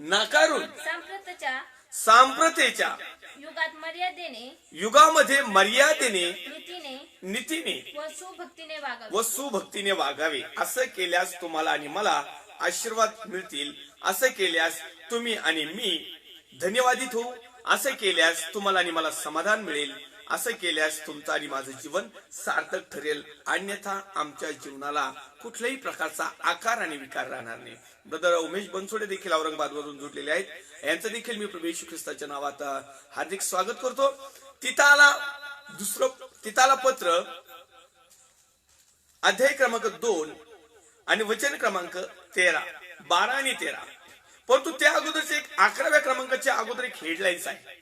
नाकारून सांप्रतेच्या युगामध्ये मर्यादेने नीतीने व सुभक्तीने वागावे. असं केल्यास तुम्हाला आणि मला आशीर्वाद मिळतील. असं केल्यास तुम्ही आणि मी धन्यवादित होऊ. असं केल्यास तुम्हाला आणि मला समाधान मिळेल. असं केल्यास तुमचं आणि माझं जीवन सार्थक ठरेल. अन्यथा आमच्या जीवनाला कुठल्याही प्रकारचा आकार आणि विकार राहणार नाही. ब्रदर उमेश बनसोडे देखील औरंगाबाद वरून जुटलेले आहेत. यांचं देखील मी प्रभू येशू ख्रिस्ताच्या नावात हार्दिक स्वागत करतो. तिताला पत्र अध्याय क्रमांक 2 आणि वचन क्रमांक 13, 12 आणि 13. परंतु त्या अगोदरचे 11व्या क्रमांकाच्या अगोदर एक हेडलाईन्स आहे.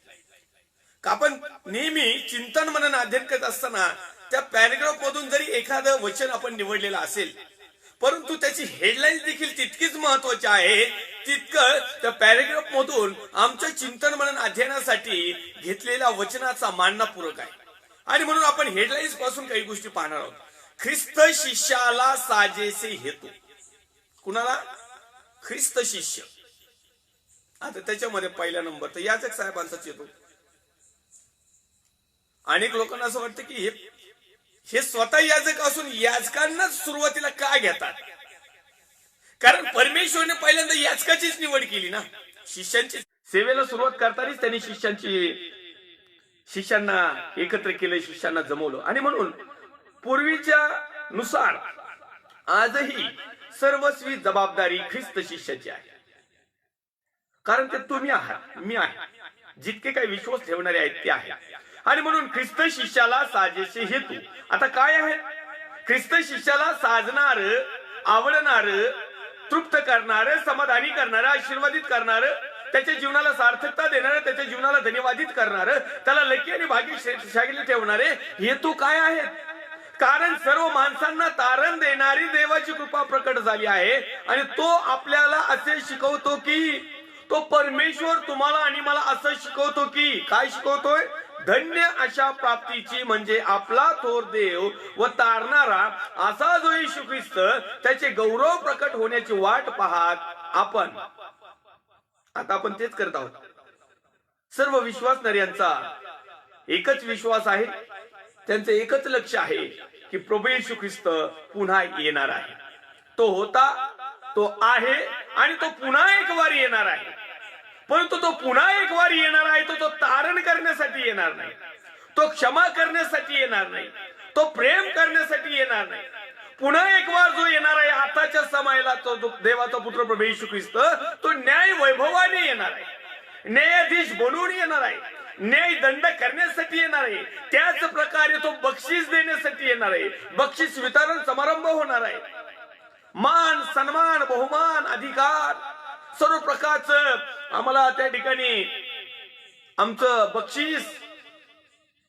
आपण नेहमी चिंतन मनन अध्ययन करत असताना त्या पॅरेग्राफ मधून जरी एखादं वचन आपण निवडलेलं असेल, परंतु त्याची हेडलाईन्स देखील तितकीच महत्वाची आहे, तितकं त्या पॅरेग्राफ मधून आमच्या चिंतन मनन अध्ययनासाठी घेतलेल्या वचनाचा मानना पूरक आहे. आणि म्हणून आपण हेडलाईन्स पासून काही गोष्टी पाहणार आहोत. ख्रिस्त शिष्याला साजेसे हेतू. कुणाला? ख्रिस्त शिष्य. आता त्याच्यामध्ये पहिला नंबर तर याचक साहेबांचाच येतो. अनेक लोकांना असं वाटतं की हे स्वतः याजक असून याजकांनाच सुरुवातीला का घेतात? कारण परमेश्वरने पहिल्यांदा याजकाचीच निवड केली ना. शिष्यांची सेवेला सुरुवात करतानाच त्यांनी शिष्यांना एकत्र केलं, शिष्यांना जमवलं. आणि म्हणून पूर्वीच्या नुसार आजही सर्वस्वी जबाबदारी ख्रिस्त शिष्याची आहे. कारण ते तुम्ही आहात, मी आहे, जितके काही विश्वास ठेवणारे आहेत ते आहे. आणि म्हणून ख्रिस्त शिष्याला साजेसे हेतू. आता काय आहे? ख्रिस्त शिष्याला साजणार, आवडणार, तृप्त करणार, समाधानी करणार, आशीर्वादित करणार, त्याच्या जीवनाला सार्थकता देणार, त्याच्या जीवनाला धन्यवादित करणार, त्याला लकी आणि भाग्यशाली ठेवणारे हेतू काय आहेत? कारण सर्व माणसांना तारण देणारी देवाची कृपा प्रकट झाली आहे. आणि तो आपल्याला असे शिकवतो की, तो परमेश्वर तुम्हाला आणि मला असं शिकवतो की, काय शिकवतोय? धन्य अशा प्राप्तीची म्हणजे आपला थोर देव व तारणारा असा जो येशू ख्रिस्त, त्याचे गौरव प्रकट होण्याची वाट पाहत आता आपण तेच करत आहोत. सर्व विश्वासणाऱ्यांचा एकच विश्वास आहे, त्यांचं एकच लक्ष आहे की प्रभू येशू ख्रिस्त पुन्हा येणार आहे. तो होता, तो आहे आणि तो पुन्हा एक वार येणार आहे. परंतु तो पुन्हा एक वार येणार आहे. तो तारण करण्यासाठी येणार नाही, तो क्षमा करण्यासाठी येणार नाही, तो प्रेम करण्यासाठी येणार नाही. पुन्हा एक वार जो येणार आहे आताच्या समयाला, तो देवाचा पुत्र प्रभू येशू ख्रिस्त, तो न्याय वैभवाने येणार आहे, न्यायाधीश बनवून येणार आहे, न्याय दंड करण्यासाठी येणार आहे. त्याच प्रकारे तो बक्षीस देण्यासाठी येणार आहे. बक्षीस वितरण समारंभ होणार आहे. मान, सन्मान, बहुमान, अधिकार सर्व प्रकारचं आम्हाला त्या ठिकाणी आमचं बक्षीस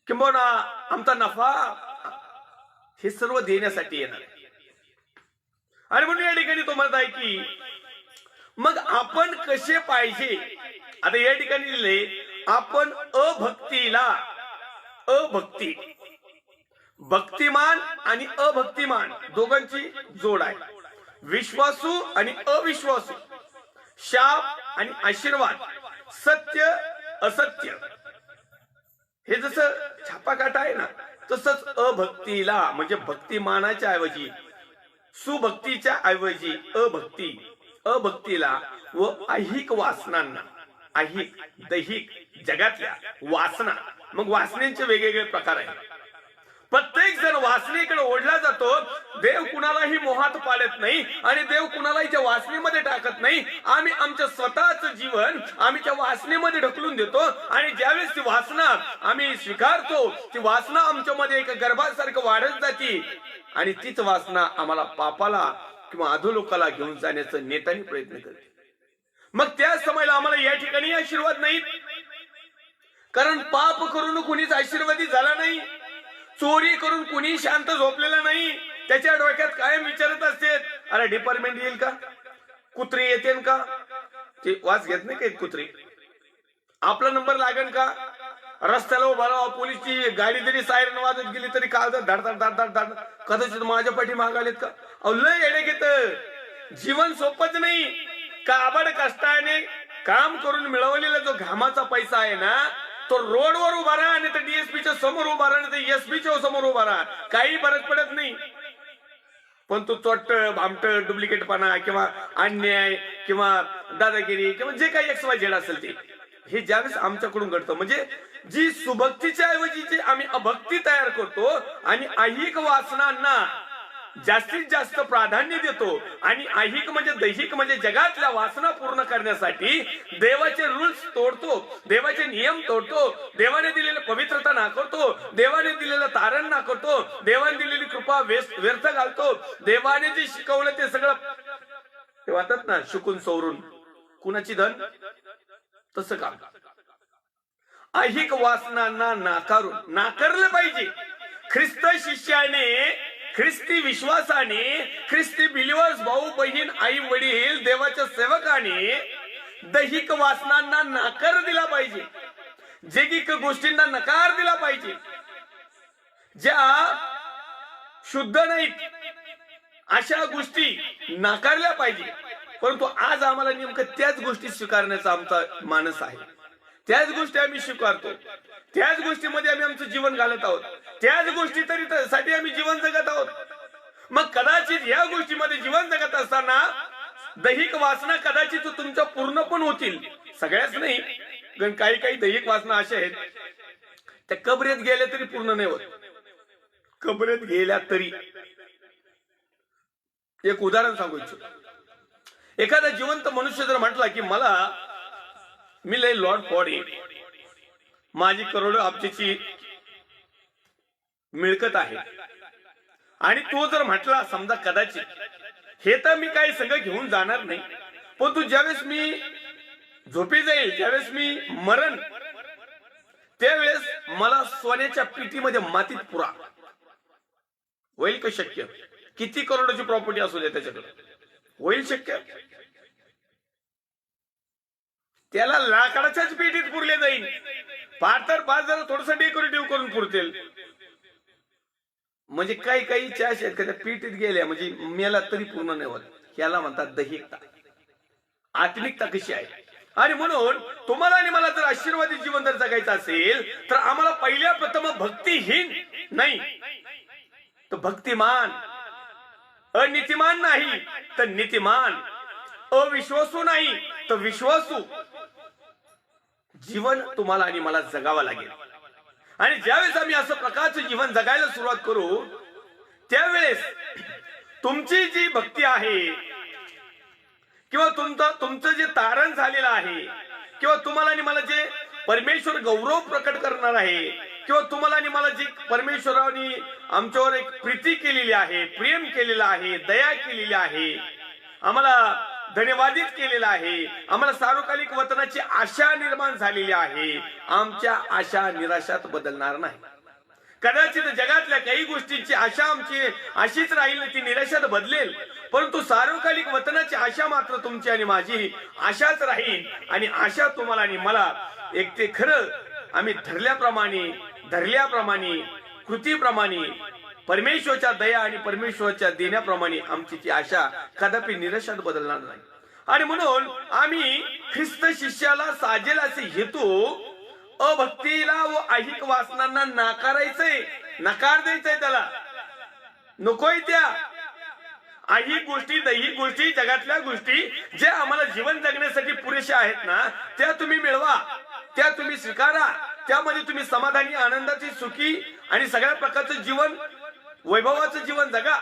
किंबहुना आमचा नफा हे सर्व देण्यासाठी येणार. आणि म्हणून या ठिकाणी तो म्हणत आहे की मग आपण कसे पाहिजे. आता या ठिकाणी लिहिले आपण भक्तिमान आणि अभक्तिमान दोघांची जोड आहे. विश्वासू आणि अविश्वासू, शाप आणि आशीर्वाद, सत्य असत्य. हे जसं छापाकाटा आहे ना, तसंच अभक्तीला म्हणजे भक्तिमानाच्या ऐवजी, सुभक्तीच्या ऐवजी अभक्तीला व ऐहिक वासनांना, ऐहिक दैहिक जगातल्या वासना. मग वासनेचे वेगवेगळे प्रकार आहेत. प्रत्येक जण वासनेकडे ओढला जातो. देव कुणालाही मोहात पाडत नाही आणि देव कुणालाही त्या वासनेमध्ये टाकत नाही. आम्ही आमच्या स्वतःच जीवन आम्ही त्या वासनेमध्ये ढकलून देतो. आणि ज्यावेळेस ती वासना आम्ही स्वीकारतो, ती वासना आमच्यामध्ये एक गर्भासारखं वाढत जाते आणि तीच वासना आम्हाला पापाला किंवा अधोलोकाला घेऊन जाण्याचा नेटाने प्रयत्न करते. मग त्या समयाला आम्हाला या ठिकाणी आशीर्वाद नाहीत, कारण पाप करून कुणीच आशीर्वादी झाला नाही. चोरी करून कुणी शांत झोपलेला नाही. त्याच्या डोक्यात कायम विचारत असते, अरे डिपार्टमेंट येईल का, कुत्री येते का, ते वास घेत नाही काही कुत्री, आपला नंबर लागेल का, रस्त्याला उभा राहा, पोलीसची गाडी जरी सायरन वाजत गेली तरी कागद धड धड धड धड धड, कदाचित माझ्या पाठी मागालेत का. लय येडे घेत. जीवन सोपच नाही. काबड कष्टाने काम करून मिळवलेला जो घामाचा पैसा आहे ना, तो रोडवर उभा राहा आणि तर डीएसपीच्या समोर उभा राहा आणि एसपीच्या समोर उभा राहा, काही फरक पडत नाही. पण तो चोट्ट भामट डुप्लिकेटपणा किंवा अन्याय किंवा दादागिरी किंवा जे काही XYZ असेल ते, हे ज्यावेळेस आमच्याकडून घडतं, म्हणजे जी सुभक्तीच्या ऐवजी जी आम्ही अभक्ती तयार करतो आणि ऐहिक वासनांना जास्तीत जास्त प्राधान्य देतो आणि ऐहिक म्हणजे दैहिक म्हणजे जगातल्या वासना पूर्ण करण्यासाठी देवाचे रूल्स तोडतो, देवाचे नियम तोडतो, देवाने दिलेलं पवित्रता नाकारतो, देवाने दिलेलं तारण नाकारतो, देवाने दिलेली कृपा व्यर्थ घालतो, देवाने जे शिकवलं ते सगळं ते वाटत ना शिकून सवरून कुणाची धन, तसं काम. ऐहिक वासनांना नाकारलं पाहिजे. ख्रिस्त शिष्याने, ख्रिस्ती विश्वासाने, ख्रिस्ती बिलिव्हर्स भाऊ बहीण आई वडील देवाच्या सेवकाने दैहिक वासनांना नाकार दिला पाहिजे, जैगिक गोष्टींना नकार दिला पाहिजे, ज्या शुद्ध नाहीत अशा गोष्टी नाकारल्या पाहिजे. परंतु आज आम्हाला नेमकं त्याच गोष्टी स्वीकारण्याचा आमचा मानस आहे, त्याच गोष्टी आम्ही स्वीकारतो, त्याच गोष्टीमध्ये आम्ही आमचं जीवन घालत आहोत, त्याच गोष्टी तरी साठी आम्ही जीवन जगत आहोत. मग कदाचित या गोष्टीमध्ये जीवन जगत असताना दैहिक वासना कदाचित तुमच्या पूर्ण पण होतील, सगळ्याच नाही, कारण काही काही दैहिक वासना अशा आहेत त्या कबरेत गेल्या तरी पूर्ण नाही होत. कबरेत गेल्या तरी एक उदाहरण सांगू इच्छितो. एखादा जिवंत मनुष्य जर म्हटला की मी लय लॉर्ड फॉड आहे, माझी करोडो अब्जाची मिळकत आहे, आणि तो जर म्हटला समजा कदाचित हे तर मी काही संघ घेऊन जाणार नाही, पण तू ज्यावेळेस मी झोपी जाईल, ज्यावेळेस मी मरण, त्यावेळेस मला सोन्याच्या पिटीमध्ये मातीत पुरा, होईल का शक्य? किती करोडची प्रॉपर्टी असू दे त्याच्याकडे, होईल शक्य? त्याला लाकडाच्याच पेटीत पुरले जाईल, फार तर फार जरा थोडस डेकोरेटिव्ह करून पुरतील. म्हणजे काही काही चाश आहेत का त्या पेटीत गेल्या म्हणजे मेला तरी पूर्ण नाही होत. याला म्हणतात दैहिकता. आत्मिकता कशी आहे? आणि म्हणून तुम्हाला आणि मला जर आशीर्वादी जीवन जर जगायचं असेल तर आम्हाला पहिल्या प्रथम भक्तिहीन नाही तर भक्तिमान, अनितिमान नाही तर नीतिमान, अविश्वासू नाही तर विश्वासू जीवन तुम्हाला आणि मला जगावं लागेल. आणि ज्यावेळेस आम्ही असं प्रकारचं जीवन जगायला सुरुवात करू त्यावेळेस तुमची जी भक्ती आहे किंवा तुमचं जे तारण झालेलं आहे किंवा तुम्हाला आणि मला जे परमेश्वर गौरव प्रकट करणार आहे किंवा तुम्हाला आणि मला जी परमेश्वराने आमच्यावर एक प्रीती केलेली आहे, प्रेम केलेलं आहे, दया केलेली आहे, आम्हाला धन्यवादित केलेला आहे, आम्हाला सार्वकालिक वतनाची आशा निर्माण झालेली आहे, आमच्या आशा निराशात बदलणार नाही. कदाचित जगातल्या काही गोष्टींची आशा आमची अशीच राहील, ती निराशात बदलेल, परंतु सार्वकालिक वतनाची आशा मात्र तुमची आणि माझी आशाच राहील. आणि आशा तुम्हाला आणि मला एक ते खरं आम्ही धरल्याप्रमाणे कृतीप्रमाणे परमेश्वरच्या दया आणि परमेश्वरच्या देण्याप्रमाणे आमची ती आशा कदापि निराशात बदलणार नाही. आणि म्हणून आम्ही ख्रिस्त शिष्याला साजेल असे हेतू अभक्तीला व ऐहिक वासनांना नाकारायचंय, नकार द्यायचंय, त्याला नकोय त्या ऐहिक गोष्टी, दैहिक गोष्टी, जगातल्या गोष्टी ज्या आम्हाला जीवन जगण्यासाठी पुरेशा आहेत ना त्या तुम्ही मिळवा, त्या तुम्ही स्वीकारा, त्यामध्ये तुम्ही समाधानी, आनंदाची, सुखी आणि सगळ्या प्रकारचं जीवन, वैभवाचं जीवन जगा.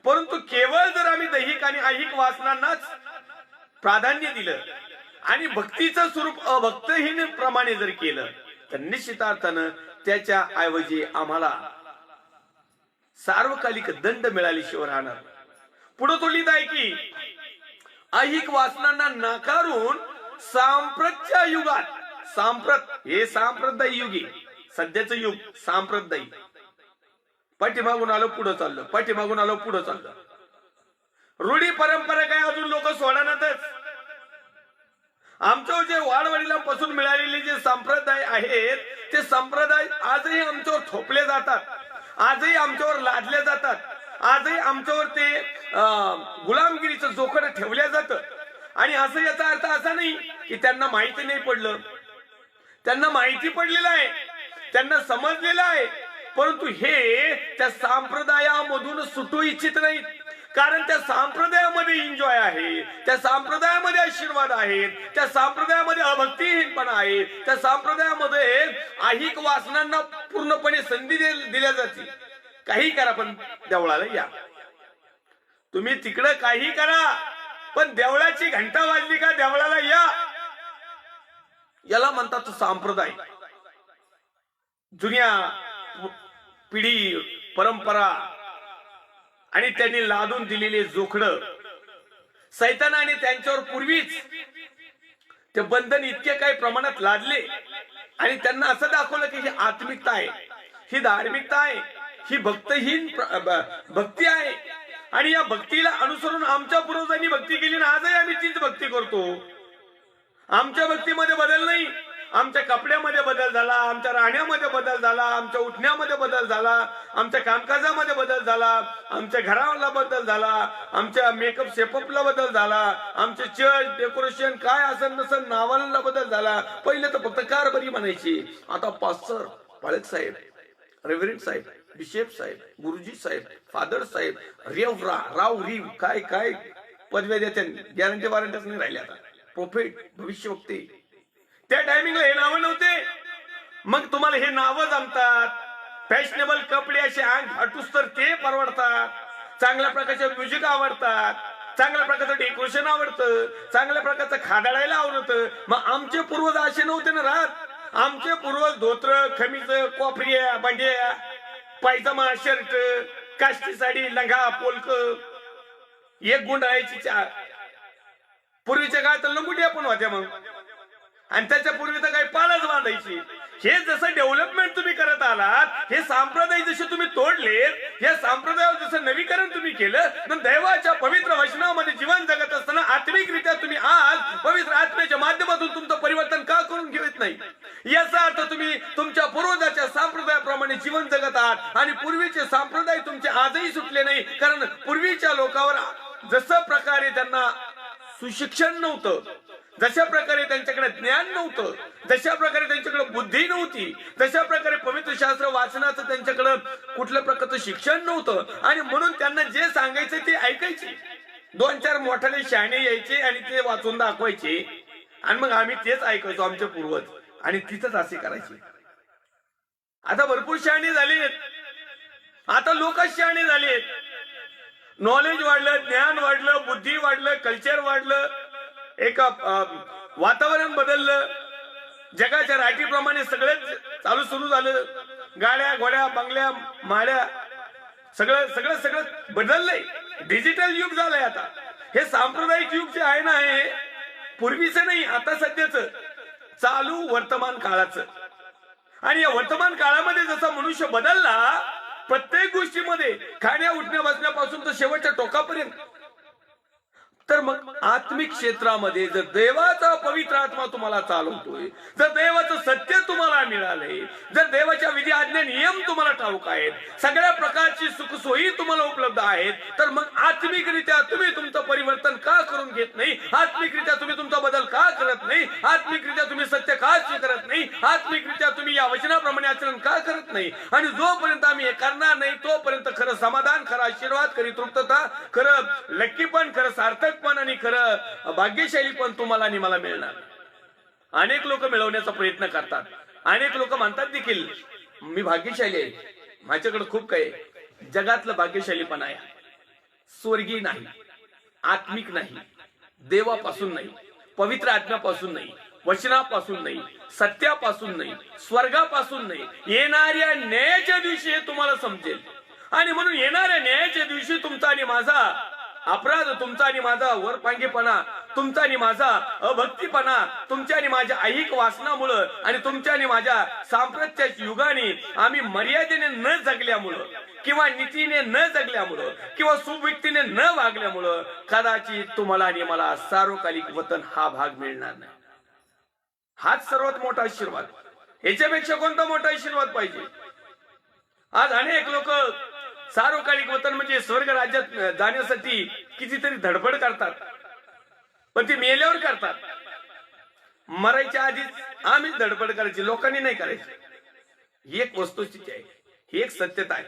परंतु केवळ जर आम्ही दैहिक आणि ऐहिक वासनांनाच प्राधान्य दिलं आणि भक्तीचं स्वरूप अभक्तहीन प्रमाणे जर केलं तर निश्चितार्थानं त्याच्या ऐवजी आम्हाला सार्वकालिक दंड मिळाल्याशिवाय राहणार. पुढे तो लिहित आहे की ऐहिक वासनांना नाकारून सांप्रतच्या युगात, हे सांप्रदायी युगी, सध्याचं युग सांप्रदायी, पाठीमागून आलो पुढे चाललं, पाठीमागून आलो पुढे चाललं, रूढी परंपरा काय अजून लोक सोडणारच. आमच्या जे वाडवडिलांपासून मिळालेले जे संप्रदाय आहेत ते संप्रदाय आजही आमच्यावर थोपले जातात, आजही आमच्यावर लादले जातात, आजही आमच्यावर ते गुलामगिरीचं जोखड ठेवल्या जातं. आणि असं याचा अर्थ असा नाही की त्यांना माहिती नाही पडलं. त्यांना माहिती पडलेलं आहे, त्यांना समजलेलं आहे, परंतु हे त्या संप्रदायामधून सुटू इच्छित नाहीत. कारण त्या संप्रदायामध्ये एन्जॉय आहे, त्या संप्रदायामध्ये आशीर्वाद आहेत, त्या संप्रदायामध्ये अभक्तिहीनपणा आहे, त्या संप्रदायामध्ये ऐहिक वासनांना पूर्णपणे संधी दिल्या जाते. काही करा पण देवळाला या. तुम्ही तिकडं काही करा पण देवळाची घंटा वाजली का देवळाला या. याला म्हणतात संप्रदाय. जुन्या पिढी परंपरा आणि त्यांनी लादून दिलेले जोखडं सैतानाने त्यांच्यावर पूर्वीच ते बंधन इतके काही प्रमाणात लादले आणि त्यांना असं दाखवलं की ही आत्मिकता आहे, ही धार्मिकता आहे, ही भक्तहीन भक्ती आहे. आणि या भक्तीला अनुसरून आमच्या पूर्वजांनी भक्ती केली आणि आजही आम्ही तीच भक्ती करतो. आमच्या भक्तीमध्ये बदल नाही. आमच्या कपड्यामध्ये बदल झाला, आमच्या राहण्यामध्ये बदल झाला, आमच्या उठण्यामध्ये बदल झाला, आमच्या कामकाजामध्ये बदल झाला, आमच्या घराला बदल झाला, आमच्या मेकअप शेपअपला बदल झाला, आमचे चर्च डेकोरेशन काय असेल नसेल नावाला बदल झाला. पहिले तर फक्त कारभारी म्हणायची, आता पास्टर, पाळक साहेब, रेव्हरंड साहेब, बिशप साहेब, गुरुजी साहेब, फादर साहेब, राव रीव काय काय पदव्या देत्या. गॅरंटी वॉरंटीच नाही राहिल्या आता. प्रोफेट, भविष्यवक्ते. त्या टायमिंगला हे नावं नव्हते. मग तुम्हाला हे नावं जमतात. फॅशनेबल कपडे असे अंग फाटूस तर ते परवडतात. चांगल्या प्रकारचे म्युझिक आवडतात, चांगल्या प्रकारचं डेकोरेशन आवडतं, चांगल्या प्रकारचं खादाडायला आवडतं. मग आमचे पूर्वज असे नव्हते ना राहत. आमचे पूर्वज धोत्र, खमीज, कॉफरिया, बांडिया, पायजमा, शर्ट, काष्टी साडी, लंगा, पोलक, एक गुंडाळायची चार. पूर्वीच्या काळात लंगुट्या पण होत्या मग. आणि त्याच्या पूर्वी तर काही पालच बांधायची. हे जसं डेव्हलपमेंट तुम्ही करत आलात, हे संप्रदाय जसे तुम्ही तोडलेत, या संप्रदायावर जसं नवीकरण तुम्ही केलं, तर दैवाच्या पवित्र वचनामध्ये जीवन जगत असताना आत्मिकरित्या तुम्ही आज पवित्र आत्म्याच्या माध्यमातून तुमचं परिवर्तन का करून घेत नाही? याचा अर्थ तुम्ही तुमच्या पूर्वजाच्या संप्रदायाप्रमाणे जीवन जगत आहात आणि पूर्वीचे संप्रदाय तुमचे आजही सुटले नाही. कारण पूर्वीच्या लोकांवर जसं प्रकारे त्यांना सुशिक्षण नव्हतं, जशा प्रकारे त्यांच्याकडे ज्ञान नव्हतं, जशा प्रकारे त्यांच्याकडे बुद्धी नव्हती, जशा प्रकारे पवित्र शास्त्र वाचनाचं त्यांच्याकडे कुठल्या प्रकारचं शिक्षण नव्हतं आणि म्हणून त्यांना जे सांगायचं ते ऐकायचे. 2-4 मोठाले शहाणे यायचे आणि ते वाचून दाखवायचे आणि मग आम्ही तेच ऐकायचो आमचे पूर्वज आणि तिथंच असे करायचे. आता भरपूर शहाणे झालेत, आता लोक शहाणे झालेत. नॉलेज वाढलं, ज्ञान वाढलं, बुद्धी वाढलं, कल्चर वाढलं, एक वातावरण बदललं, जगाच्या राटीप्रमाणे सगळं चालू सुरू झालं. गाड्या, घोड्या, बंगल्या, माड्या सगळं सगळं सगळं बदललंय. डिजिटल युग झालंय आता. हे सांप्रदायिक युग जे आहे ना, हे पूर्वीचं नाही, आता सध्याचं चालू वर्तमान काळाचं. आणि या वर्तमान काळामध्ये जसा मनुष्य बदलला प्रत्येक गोष्टीमध्ये, खाण्या उठण्या बसण्यापासून तर शेवटच्या टोकापर्यंत, तर मग आत्मिक क्षेत्रामध्ये जर देवाचा पवित्र आत्मा तुम्हाला चालवतोय, जर देवाचं सत्य तुम्हाला मिळालंय, जर देवाच्या विधी आज्ञा नियम तुम्हाला ठाऊक आहेत, सगळ्या प्रकारची सुखसोयी तुम्हाला उपलब्ध आहेत, तर मग आत्मिकरित्या तुम्ही तुमचं परिवर्तन का करून घेत नाही? आत्मिकरित्या तुम्ही तुमचा बदल का करत नाही? आत्मिकरित्या तुम्ही सत्य का स्वीकारत नाही? आत्मिकरित्या तुम्ही या वचनाप्रमाणे आचरण का करत नाही? आणि जोपर्यंत आम्ही हे करणार नाही तोपर्यंत खरं समाधान, खरं आशीर्वाद, खरी तृप्तता, खरं लक्कीपण, खरं सार्थक पण आणि खरं भाग्यशाली पण तुम्हाला आणि मला मिळणार. अनेक लोक मिळवण्याचा प्रयत्न करतात. अनेक लोक म्हणतात देखील मी भाग्यशाली आहे, माझ्याकडे खूप काही. जगातलं भाग्यशाली पण आहे, स्वर्गीय नाही, आत्मिक नाही, देवापासून नाही, पवित्र आत्म्यापासून नाही, वचनापासून नाही, सत्यापासून नाही, स्वर्गापासून नाही. येणाऱ्या न्यायाच्या दिवशी हे तुम्हाला समजेल. आणि म्हणून येणाऱ्या न्यायाच्या दिवशी तुमचा आणि माझा अपराध, तुमचा आणि माझा वरपांगीपणा, तुमचा आणि माझा अभक्तीपणा, तुमच्या आणि माझ्या ऐहिक वासनामुळं आणि तुमच्या आणि माझ्या सांप्रत्याच्या युगाने आम्ही मर्यादेने न जगल्यामुळं किंवा नीतीने न जगल्यामुळं किंवा सुव्यक्तीने न वागल्यामुळं कदाचित तुम्हाला आणि मला सार्वकालिक वतन हा भाग मिळणार नाही. हाच सर्वात मोठा आशीर्वाद. याच्यापेक्षा कोणता मोठा आशीर्वाद पाहिजे? आज अनेक लोक सार्वकालिक वतन म्हणजे स्वर्ग राज्यात जाण्यासाठी कितीतरी धडपड करतात, पण ती मेल्यावर करतात. मरायच्या आधीच आम्ही धडपड करायची, लोकांनी नाही करायची. ही एक वस्तुस्थिती आहे, ही एक सत्यता आहे.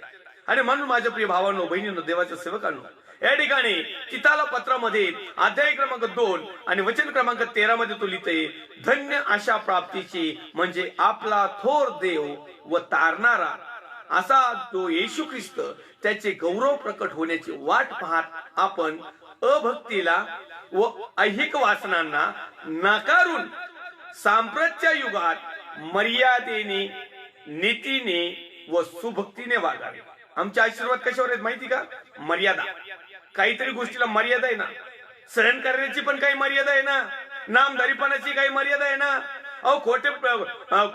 आणि म्हणून माझ्या प्रिय भावांनो, बहिणींनो, देवाच्या सेवकांनो, या ठिकाणी किताला पत्रामध्ये अध्याय क्रमांक 2 आणि वचन क्रमांक 13 मध्ये तो लिहिते, धन्य आशा प्राप्तीची म्हणजे आपला थोर देव व तारणारा असा जो येशू ख्रिस्त, त्याचे गौरव प्रकट होण्याची वाट पाहत आपण अभक्तीला व ऐहिक वासनांना नाकारून सांप्रतच्या युगात मर्यादेने, नीतीने व सुभक्तीने वागावे. आमचे आशीर्वाद कशावर आहेत माहिती का? मर्यादा. काहीतरी गोष्टीला मर्यादा आहे ना. सहन करण्याची पण काही मर्यादा आहे ना. नामधारीपणाची काही मर्यादा आहे ना.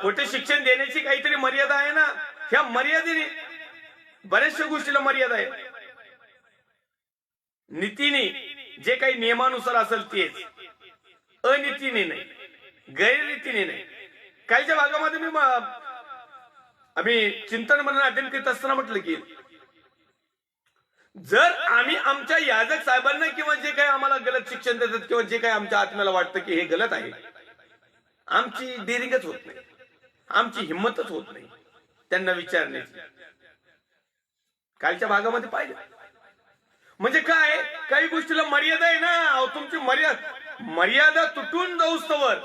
खोटे शिक्षण देण्याची काहीतरी मर्यादा आहे ना. ह्या मर्यादेने बऱ्याचशा गोष्टीला मर्यादा आहे. नीतीने जे काही नियमानुसार असेल तेच, अनितीने नाही, गैररीतीने नाही. कालच्या भागामध्ये आम्ही चिंतन म्हणून अध्ययन करीत असताना म्हटलं की जर आम्ही आमच्या याजक साहेबांना किंवा जे काही आम्हाला गलत शिक्षण देतात किंवा जे काही आमच्या आत्म्याला वाटतं की हे गलत आहे, आमची डेअरिंगच होत नाही, आमची हिंमतच होत नाही त्यांना विचारण्याची. कालच्या भागामध्ये पाहिजे म्हणजे काय, काही गोष्टीला मर्यादा आहे ना. तुमची मर्यादा तुटून जाऊस्तवर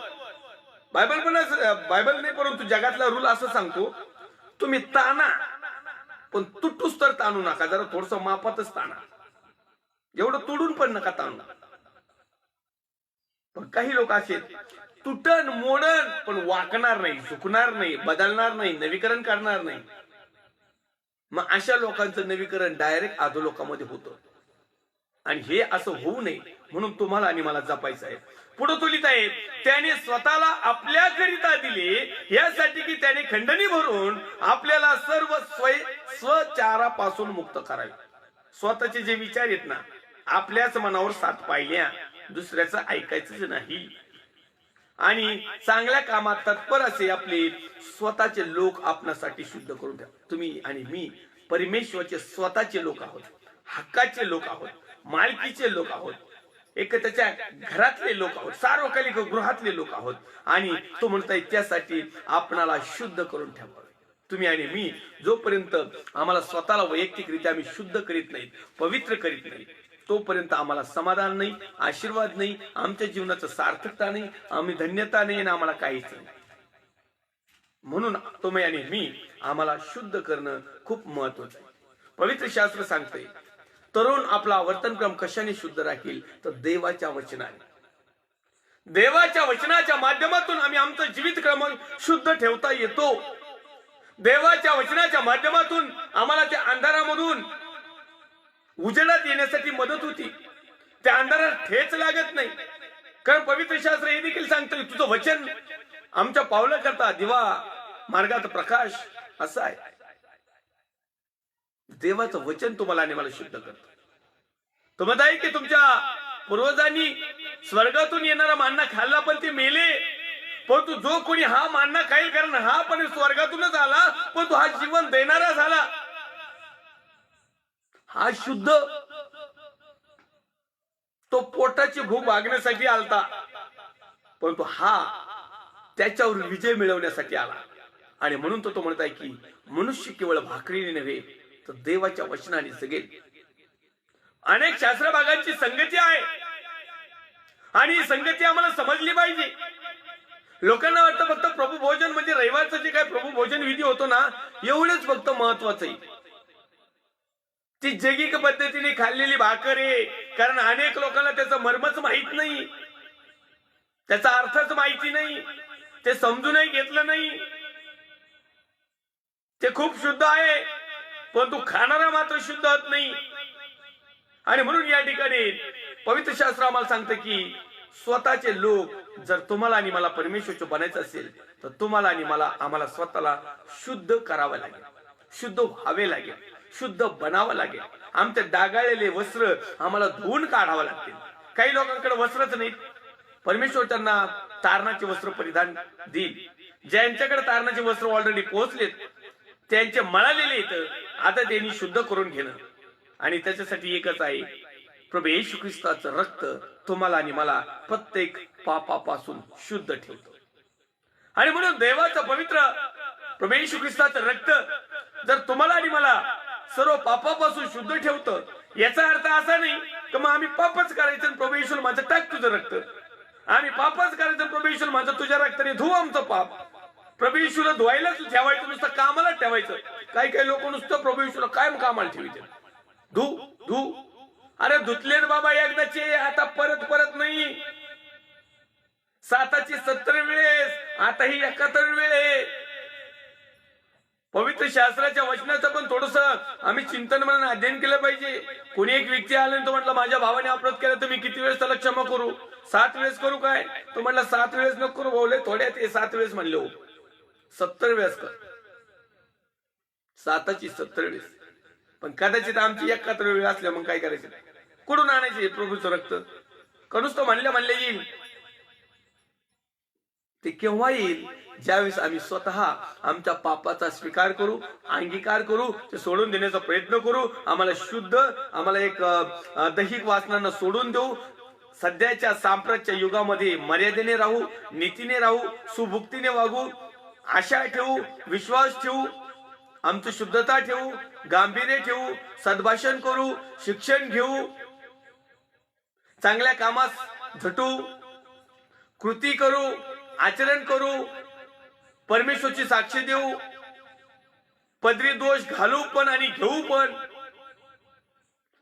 बायबल नाही परंतु जगातला रूल असं सांगतो, तुम्ही ताना पण तुटूस तर ताणू नका. जरा थोडस मापातच ताणा, एवढं तुडून पण नका ताणू. पण काही लोक असे तुटन मोडन पण वाकणार नाही, झुकणार नाही, बदलणार नाही, नवीकरण करणार नाही. मग अशा लोकांचं नवीकरण डायरेक्ट अधोलोकामध्ये होतं. आणि हे असं होऊ नये म्हणून तुम्हाला आणि मला जपायचं आहे. पुढे तो लिहित आहे, त्याने स्वतःला आपल्याकरिता दिले यासाठी की त्याने खंडणी भरून आपल्याला सर्व स्वचारापासून मुक्त करावे. स्वतःचे जे विचार आहेत ना, आपल्याच मनावर साथ पाहिल्या, दुसऱ्याचं ऐकायचंच नाही. आणि चांगल्या कामात तत्पर असे आपले स्वतःचे लोक आपणासाठी शुद्ध करून द्या. तुम्ही आणि मी परमेश्वराचे स्वतःचे लोक आहोत, हक्काचे लोक आहोत, मालकीचे लोक आहोत, एक त्याच्या घरातले लोक आहोत, सार्वकालिक गृहातले लोक आहोत. आणि तो म्हणताय त्यासाठी आपणाला शुद्ध करून ठेवावे. तुम्ही आणि मी जोपर्यंत आम्हाला स्वतःला वैयक्तिकरित्या आम्ही शुद्ध करीत नाही, पवित्र करीत नाही, तोपर्यंत आम्हाला समाधान नाही, आशीर्वाद नाही, आमच्या जीवनाचं सार्थकता नाही, आम्ही धन्यता नाही, आणि आम्हाला काहीच नाही. म्हणून तुम्ही आणि मी आम्हाला शुद्ध करणं खूप महत्वाचं आहे. पवित्र शास्त्र सांगते, तरुण आपला वर्तनक्रम कशाने शुद्ध राखील तर देवाच्या वचनाने. देवाच्या वचनाच्या माध्यमातून आम्ही आमचं जीवित क्रम शुद्ध ठेवता येतो. देवाच्या वचनाच्या माध्यमातून आम्हाला त्या अंधारामधून उजेडात येण्यासाठी मदत होती. त्या अंधारात ठेच लागत नाही. कारण पवित्र शास्त्र हे देखील सांगतं, तुझं वचन आमच्या पावला करता दिवा, मार्गात प्रकाश असं आहे. देवाचं वचन तुम्हाला आणि मला शुद्ध करतं. तुम्हाला आहे की तुमच्या पूर्वजांनी स्वर्गातून येणारा मान्ना खाल्ला पण ते मेले, परंतु जो कोणी हा मान्ना खाईल, कारण हा पण स्वर्गातूनच आला, पण तो हा जीवन देणारा झाला, हा शुद्ध, तो पोटाची भूक भागण्यासाठी आलता, परंतु हा त्याच्यावर विजय मिळवण्यासाठी आला. आणि म्हणून तो म्हणत आहे की मनुष्य केवळ भाकरीने नव्हे तर देवाच्या वचनाने जगेल. अनेक शास्त्र भागांची संगती आहे आणि ही संगती आम्हाला समजली पाहिजे. लोकांना वाटतं फक्त प्रभू भोजन म्हणजे रविवारचं जे काय प्रभू भोजन विधी होतो ना, एवढंच फक्त महत्वाचं आहे. ती जैविक पद्धतीने खाल्लेली भाकर आहे. कारण अनेक लोकांना त्याचं मर्मच माहित नाही, त्याचा अर्थच माहिती नाही, ते समजूनही घेतलं नाही. ते खूप शुद्ध आहे परंतु खाणारा मात्र शुद्ध होत नाही. आणि म्हणून या ठिकाणी पवित्र शास्त्र आम्हाला सांगतं की स्वतःचे लोक जर तुम्हाला आणि मला परमेश्वराचे बनायचं असेल तर तुम्हाला आणि मला आम्हाला स्वतःला शुद्ध करावं लागेल, शुद्ध व्हावे लागेल, शुद्ध बनावं लागेल. आमचे डागाळलेले वस्त्र आम्हाला धुवून काढावं लागतील. काही लोकांकडे वस्त्रच नाहीत. परमेश्वर त्यांना तारणाचे वस्त्र परिधान देईल. ज्यांच्याकडे तारणाचे वस्त्र ऑलरेडी पोहोचलेत, त्यांचे मळालेले इथं आता त्यांनी शुद्ध करून घेणं. आणि त्याच्यासाठी एकच आहे, प्रभू येशू ख्रिस्ताचं रक्त तुम्हाला आणि मला प्रत्येक पापापासून शुद्ध ठेवतो. आणि म्हणून देवाचं पवित्र प्रभू येशू ख्रिस्ताचं रक्त जर तुम्हाला आणि मला सर्व पापापासून शुद्ध ठेवतं, याचा अर्थ असा नाही की मग आम्ही पापच करायचं आणि प्रभू येशू माझं टाक तुझं रक्त, आम्ही पापच करायचं प्रभू येशू माझं तुझ्या रक्ताने धुव आमचं पाप. प्रभू येशूला धुवायलाच ठेवायचं, नुसतं कामाला ठेवायचं. काही काही लोक नुसतं प्रभू येशूला कायम कामाला ठेवायचे. धू धू, अरे धुतले बाबा एकदाचे, आता परत परत नाही. 7ची 70 वेळेस, आता ही 71 वेळ. पवित्र शास्त्राच्या वचनाचं पण थोडस आम्ही चिंतन म्हणून अध्ययन केलं पाहिजे. कोणी एक व्यक्ती आला तो म्हटलं माझ्या भावाने अपराध केला तर मी किती वेळेस त्याला क्षमा करू? 7 वेळेस करू काय? तो म्हटला 7 वेळेस नको करू बोलले, थोड्यात 7 वेळेस म्हणले हो, 70 वेळेस कर. 7ची 70 वेळेस. पण कदाचित आमची 71 वेळ असल्या मग काय करायचं? कुठून आणायचे प्रभूचं रक्त? करूच तो म्हणले येईल. ते केव्हा येईल? ज्यावेळेस आम्ही स्वतः आमच्या पापाचा स्वीकार करू, अंगीकार करू, ते सोडून देण्याचा प्रयत्न करू. आम्हाला शुद्ध, आम्हाला एक दैहिक वासनांना सोडून देऊ. सध्याच्या सांप्रतच्या युगामध्ये मर्यादेने राहू, नीतीने राहू, सुभुक्तीने वागू, आशा ठेवू, विश्वास ठेवू, आमची शुद्धता ठेवू, गांभीर्य ठेवू, सद्भाषण करू, शिक्षण घेऊ, चांगल्या कामास झटू, कृती करू, आचरण करू, परमेश्वरची साक्षी देऊ, पदरी दोष घालू पण आणि घेऊ पण,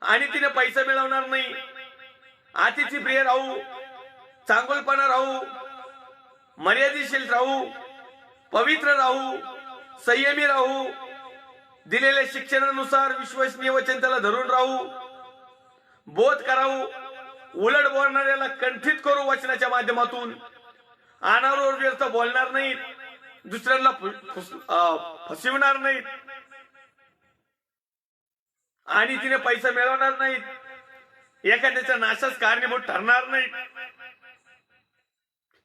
आणि तिने पैसा मिळवणार नाही. अतिथी प्रिय राहू, चांगुलपणा राहू, मर्यादिशील राहू, पवित्र राहू, संयमी राहू, दिलेल्या शिक्षणानुसार विश्वसनीय वचन त्याला धरून राहू, बोध करावू, उलट बोलणाऱ्याला कंठित करू वचनाच्या माध्यमातून, अनावर व्यर्थ बोलणार नाहीत, दुसऱ्यांना फसविणार नाहीत, आणि तिने पैसा मिळवणार नाहीत, एखाद्याच्या नाशास कारणीभूत ठरणार नाहीत.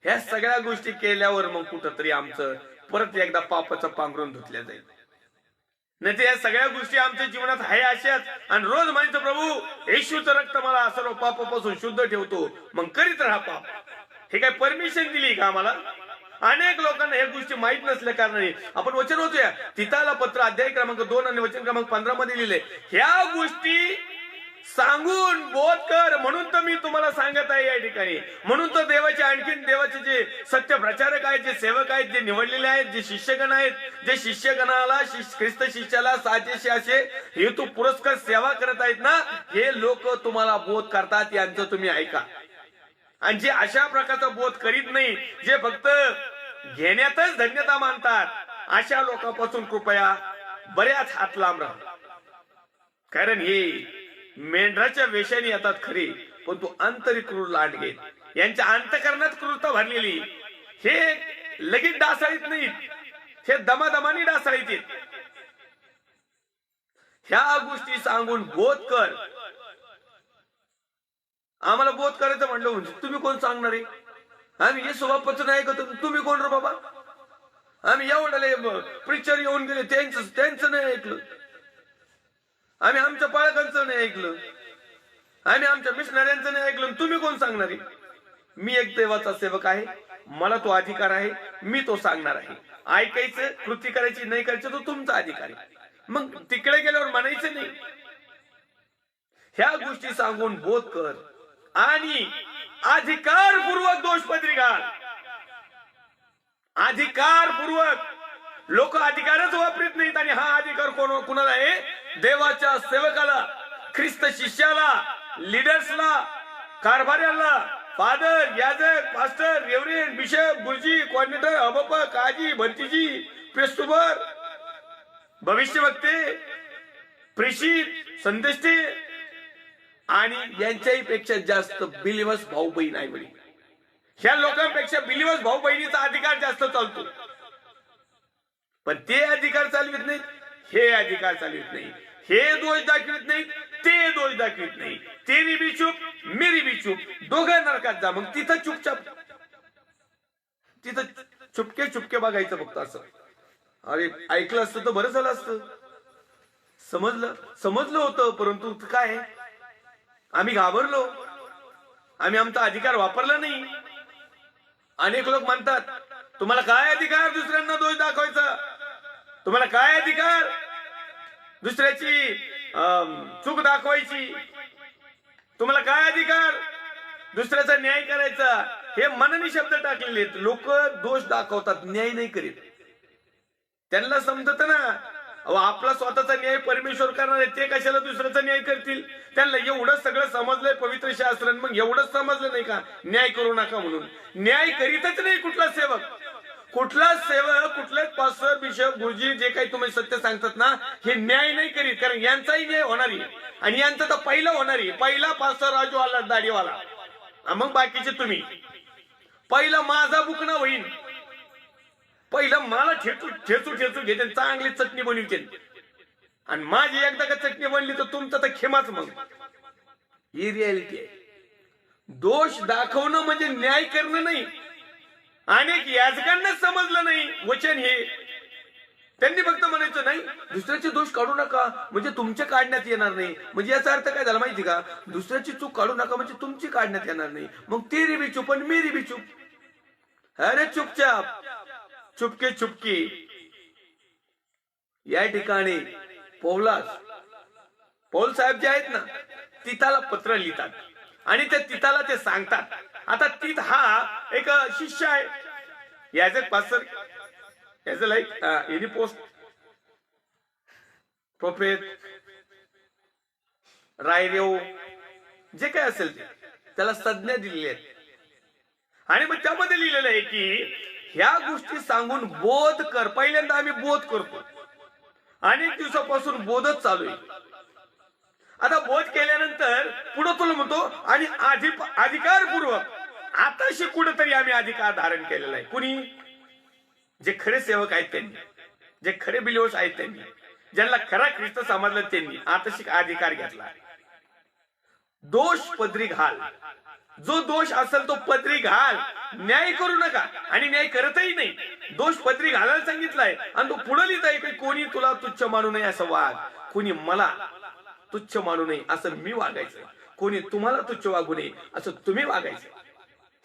ह्या सगळ्या गोष्टी केल्यावर मग कुठंतरी आमचं परत एकदा पापाचं पांघरून धुतल्या जाईल. नाही तर या सगळ्या गोष्टी आमच्या जीवनात आहे अशाच, आणि रोज म्हणायचं प्रभू येशूचं रक्त मला सर्व पापापासून शुद्ध ठेवतो, मग करीत राहा पाप. हे काय परमिशन दिली का आम्हाला? अनेक लोकांना हे गोष्टी माहित नसल्या कारणाने आपण वचन होतोय तिताला पत्र अध्याय क्रमांक 2 आणि वचन क्रमांक 15 मध्ये लिहिले, ह्या गोष्टी सांगून बोध कर म्हणून तर मी तुम्हाला सांगत आहे या ठिकाणी. म्हणून तर देवाचे आणखीन देवाचे जे सत्य प्रचारक आहेत, जे सेवक आहेत, जे निवडलेले आहेत, जे शिष्यगण आहेत, जे शिष्यगणाला ख्रिस्त शिष्याला साजेसे असे हेतू पुरस्कार सेवा करत आहेत ना, हे लोक तुम्हाला बोध करतात, यांचं तुम्ही ऐका. आणि जे अशा प्रकारचा बोध करीत नाही, जे फक्त घेण्यातच धन्यता मानतात, अशा लोकांपासून कृपया बऱ्याच हात लांब राहा. कारण हे मेंढराच्या वेशाने येतात खरे, पण तो आंतरिक क्रूर लांड घेत. यांच्या अंतकरणात क्रूरता भरलेली, हे लगेच डासाळीत नाहीत, हे दमादमाने डासाळीत. ह्या गोष्टी सांगून बोध कर. आम्हाला बोध करायचं म्हणलं म्हणजे तुम्ही कोण सांगणार आहे? आम्ही हे स्वभावपचन ऐकतो, तुम्ही कोण रे बाबा? आम्ही एवढे प्रिचर येऊन गेले, त्यांचं नाही ऐकलं, आम्ही आमच्या पालकांचं नाही ऐकलं, आम्ही आमच्या मिशनऱ्यांचं नाही ऐकलं, तुम्ही कोण सांगणार आहे? मी एक देवाचा सेवक आहे, मला तो अधिकार आहे, मी तो सांगणार आहे. ऐकायचं, कृती करायची, नाही करायचं तो तुमचा अधिकार आहे. मग तिकडे गेल्यावर म्हणायचं नाही. ह्या गोष्टी सांगून बोध कर आणि अधिकारपूर्वक दोषपत्री घाल. अधिकारपूर्वक. लोक अधिकारच वापरत नाहीत, आणि हा अधिकार कुणाला आहे? देवाच्या सेवकाला, ख्रिस्त शिष्याला, लीडर्सला, कारभाऱ्याला, फादर, याजक, पास्टर, रेव्हरंड, बिशप, गुरुजी, कोऑर्डिनेटर, अबप, काजी, भंतीजी, पेस्तुबर, भविष्यवक्ते, प्रेषित, संदेष्टे, आणि यांच्याही पेक्षा जास्त बिलिव्हर्स भाऊ बहीण आई वडील. ह्या लोकांपेक्षा बिलिव्हर्स भाऊ बहिणीचा अधिकार जास्त चालतो. पण ते अधिकार चालवित नाहीत, हे अधिकार चालवित नाही, हे दोष दाखवित नाही, ते दोष दाखवित नाही. तेरी बी चूप, मेरी बी चूप, दोघं नरकात जा. मग तिथं चुपचाप, तिथं चुपके चुपके बघायचं फक्त असं. अरे ऐकलं असतं तर बरं झालं असतं, समजलं होतं, परंतु काय आम्ही घाबरलो, आम्ही आमचा अधिकार वापरला नाही. अनेक लोक म्हणतात, तुम्हाला काय अधिकार दुसऱ्यांना दोष दाखवायचा? तुम्हाला काय अधिकार दुसऱ्याची चूक दाखवायची? तुम्हाला काय अधिकार दुसऱ्याचा न्याय करायचा? हे मनाने शब्द टाकलेले आहेत. लोक दोष दाखवतात, न्याय नाही करीत. त्यांना समजत ना, अहो आपला स्वतःचा न्याय परमेश्वर करणार आहे, ते कशाला दुसऱ्याचा न्याय करतील? त्यांना एवढं सगळं समजलंय पवित्र शास्त्र, मग एवढंच समजलं नाही का न्याय करू नका म्हणून? न्याय करीतच नाही कुठला सेवक. कुठलेच पास्टर, बिशप, गुरुजी जे काही तुम्ही सत्य सांगतात ना, हे न्याय नाही करीत. कारण यांचाही न्याय होणार आहे आणि यांचा तर पहिला होणार आहे. पहिला पास्टर राजू आला दाढीवाला, मग बाकीचे तुम्ही. पहिला माझा बुकना होईन, पहिलं मला ठेचू घेते, चांगली चटणी बनवते, आणि माझी एकदा का चटणी बनली तर तुमचं तर खेमाच. मग ही रियालिटी आहे. दोष दाखवणं म्हणजे न्याय करणं नाही. अनेक याजकांना समजलं नाही वचन हे. त्यांनी फक्त म्हणायचं नाही दुसऱ्याचे दोष काढू नका म्हणजे तुमचे काढण्यात येणार नाही. म्हणजे याचा अर्थ काय झाला माहिती का? दुसऱ्याची चूक काढू नका म्हणजे तुमची काढण्यात येणार नाही. मग तेरी भी चूप आणि मेरी भी चूप. अरे चुपचाप, चुपके चुपकी. या ठिकाणी पौल साहेब जे आहेत ना, तिथाला पत्र लिहितात आणि त्या तिथाला ते सांगतात. आता तीत हा एक शिष्य आहे, याज ए पास्टर, याज लाईक एनी पोस्ट, प्रोफेट, रायरेव, जे काय असेल ते त्याला संज्ञा दिलेली आहेत. आणि मग त्यामध्ये लिहिलेलं आहे की ह्या गोष्टी सांगून बोध कर. पहिल्यांदा आम्ही बोध करतो, अनेक दिवसापासून बोधच चालू आहे. आता बोध केल्यानंतर पुढे तुला म्हणतो आणि अधिकारपूर्वक आताशी कुठेतरी आम्ही अधिकार धारण केलेला आहे. कुणी? जे खरे सेवक आहेत त्यांनी, जे खरे बिलीवर्स आहेत त्यांनी, ज्यांना खरा ख्रिस्त समजला त्यांनी आताशी अधिकार घेतला. दोष पदरी घाल. जो दोष असेल तो पदरी घाल. न्याय करू नका आणि न्याय करतही नाही. दोष पदरी घालायला सांगितलाय आणि तो पुढे लिहित आहे की कोणी तुला तुच्छ मानू नये असं वाग. कोणी मला तुच्छ मानू नये असं मी वागायचं. कोणी तुम्हाला तुच्छ वागू नये असं तुम्ही वागायचं.